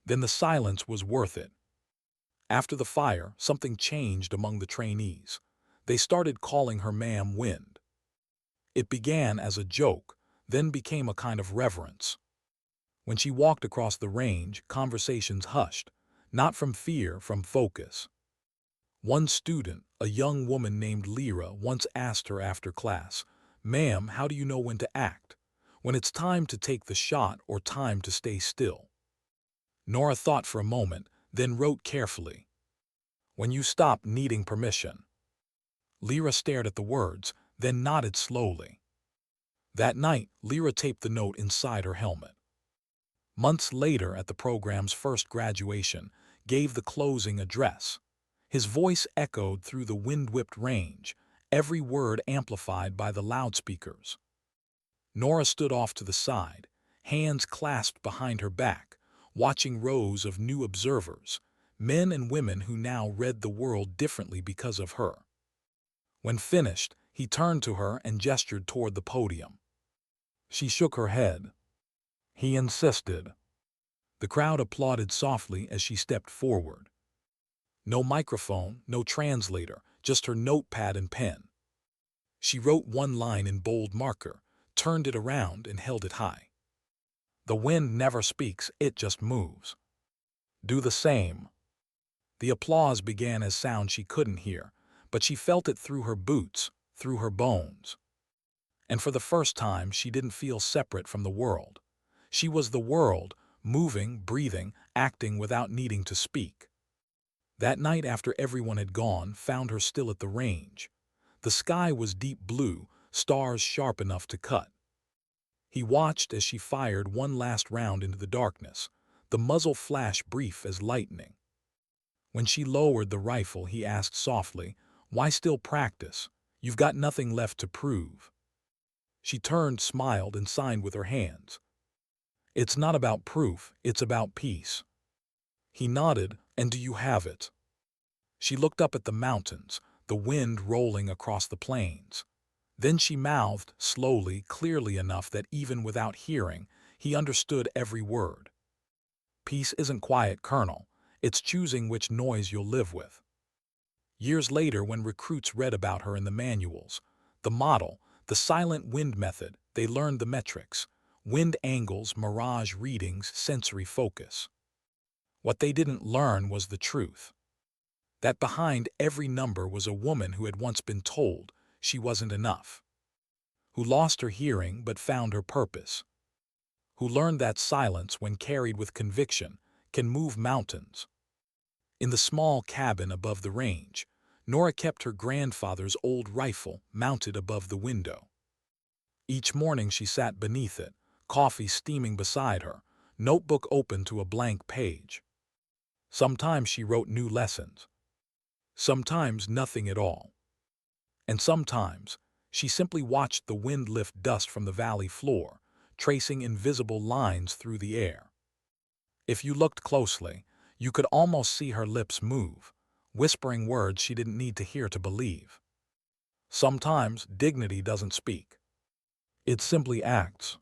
S1: Then the silence was worth it. After the fire, something changed among the trainees. They started calling her Ma'am Wind. It began as a joke, then became a kind of reverence. When she walked across the range, conversations hushed, not from fear, from focus. One student, a young woman named Lyra, once asked her after class, "Ma'am, how do you know when to act? When it's time to take the shot or time to stay still?" Nora thought for a moment, then wrote carefully, "When you stop needing permission." Lyra stared at the words, then nodded slowly. That night, Lyra taped the note inside her helmet. Months later, at the program's first graduation, gave the closing address. His voice echoed through the wind-whipped range, every word amplified by the loudspeakers. Nora stood off to the side, hands clasped behind her back, watching rows of new observers, men and women who now read the world differently because of her. When finished, he turned to her and gestured toward the podium. She shook her head. He insisted. The crowd applauded softly as she stepped forward. No microphone, no translator, just her notepad and pen. She wrote one line in bold marker, turned it around and held it high. The wind never speaks, it just moves. Do the same. The applause began as sound she couldn't hear, but she felt it through her boots, through her bones. And for the first time, she didn't feel separate from the world. She was the world, moving, breathing, acting without needing to speak. That night, after everyone had gone, found her still at the range. The sky was deep blue, stars sharp enough to cut. He watched as she fired one last round into the darkness, the muzzle flash brief as lightning. When she lowered the rifle, he asked softly, "Why still practice? You've got nothing left to prove." She turned, smiled, and signed with her hands. "It's not about proof, it's about peace." He nodded, "And do you have it?" She looked up at the mountains, the wind rolling across the plains. Then she mouthed, slowly, clearly enough that even without hearing, he understood every word. "Peace isn't quiet, Colonel. It's choosing which noise you'll live with." Years later, when recruits read about her in the manuals, the model, the silent wind method, they learned the metrics: wind angles, mirage readings, sensory focus. What they didn't learn was the truth. That behind every number was a woman who had once been told she wasn't enough. Who lost her hearing but found her purpose. Who learned that silence, when carried with conviction, can move mountains. In the small cabin above the range, Nora kept her grandfather's old rifle mounted above the window. Each morning she sat beneath it, coffee steaming beside her, notebook open to a blank page. Sometimes she wrote new lessons. Sometimes nothing at all. And sometimes she simply watched the wind lift dust from the valley floor, tracing invisible lines through the air. If you looked closely, you could almost see her lips move, whispering words she didn't need to hear to believe. Sometimes dignity doesn't speak. It simply acts.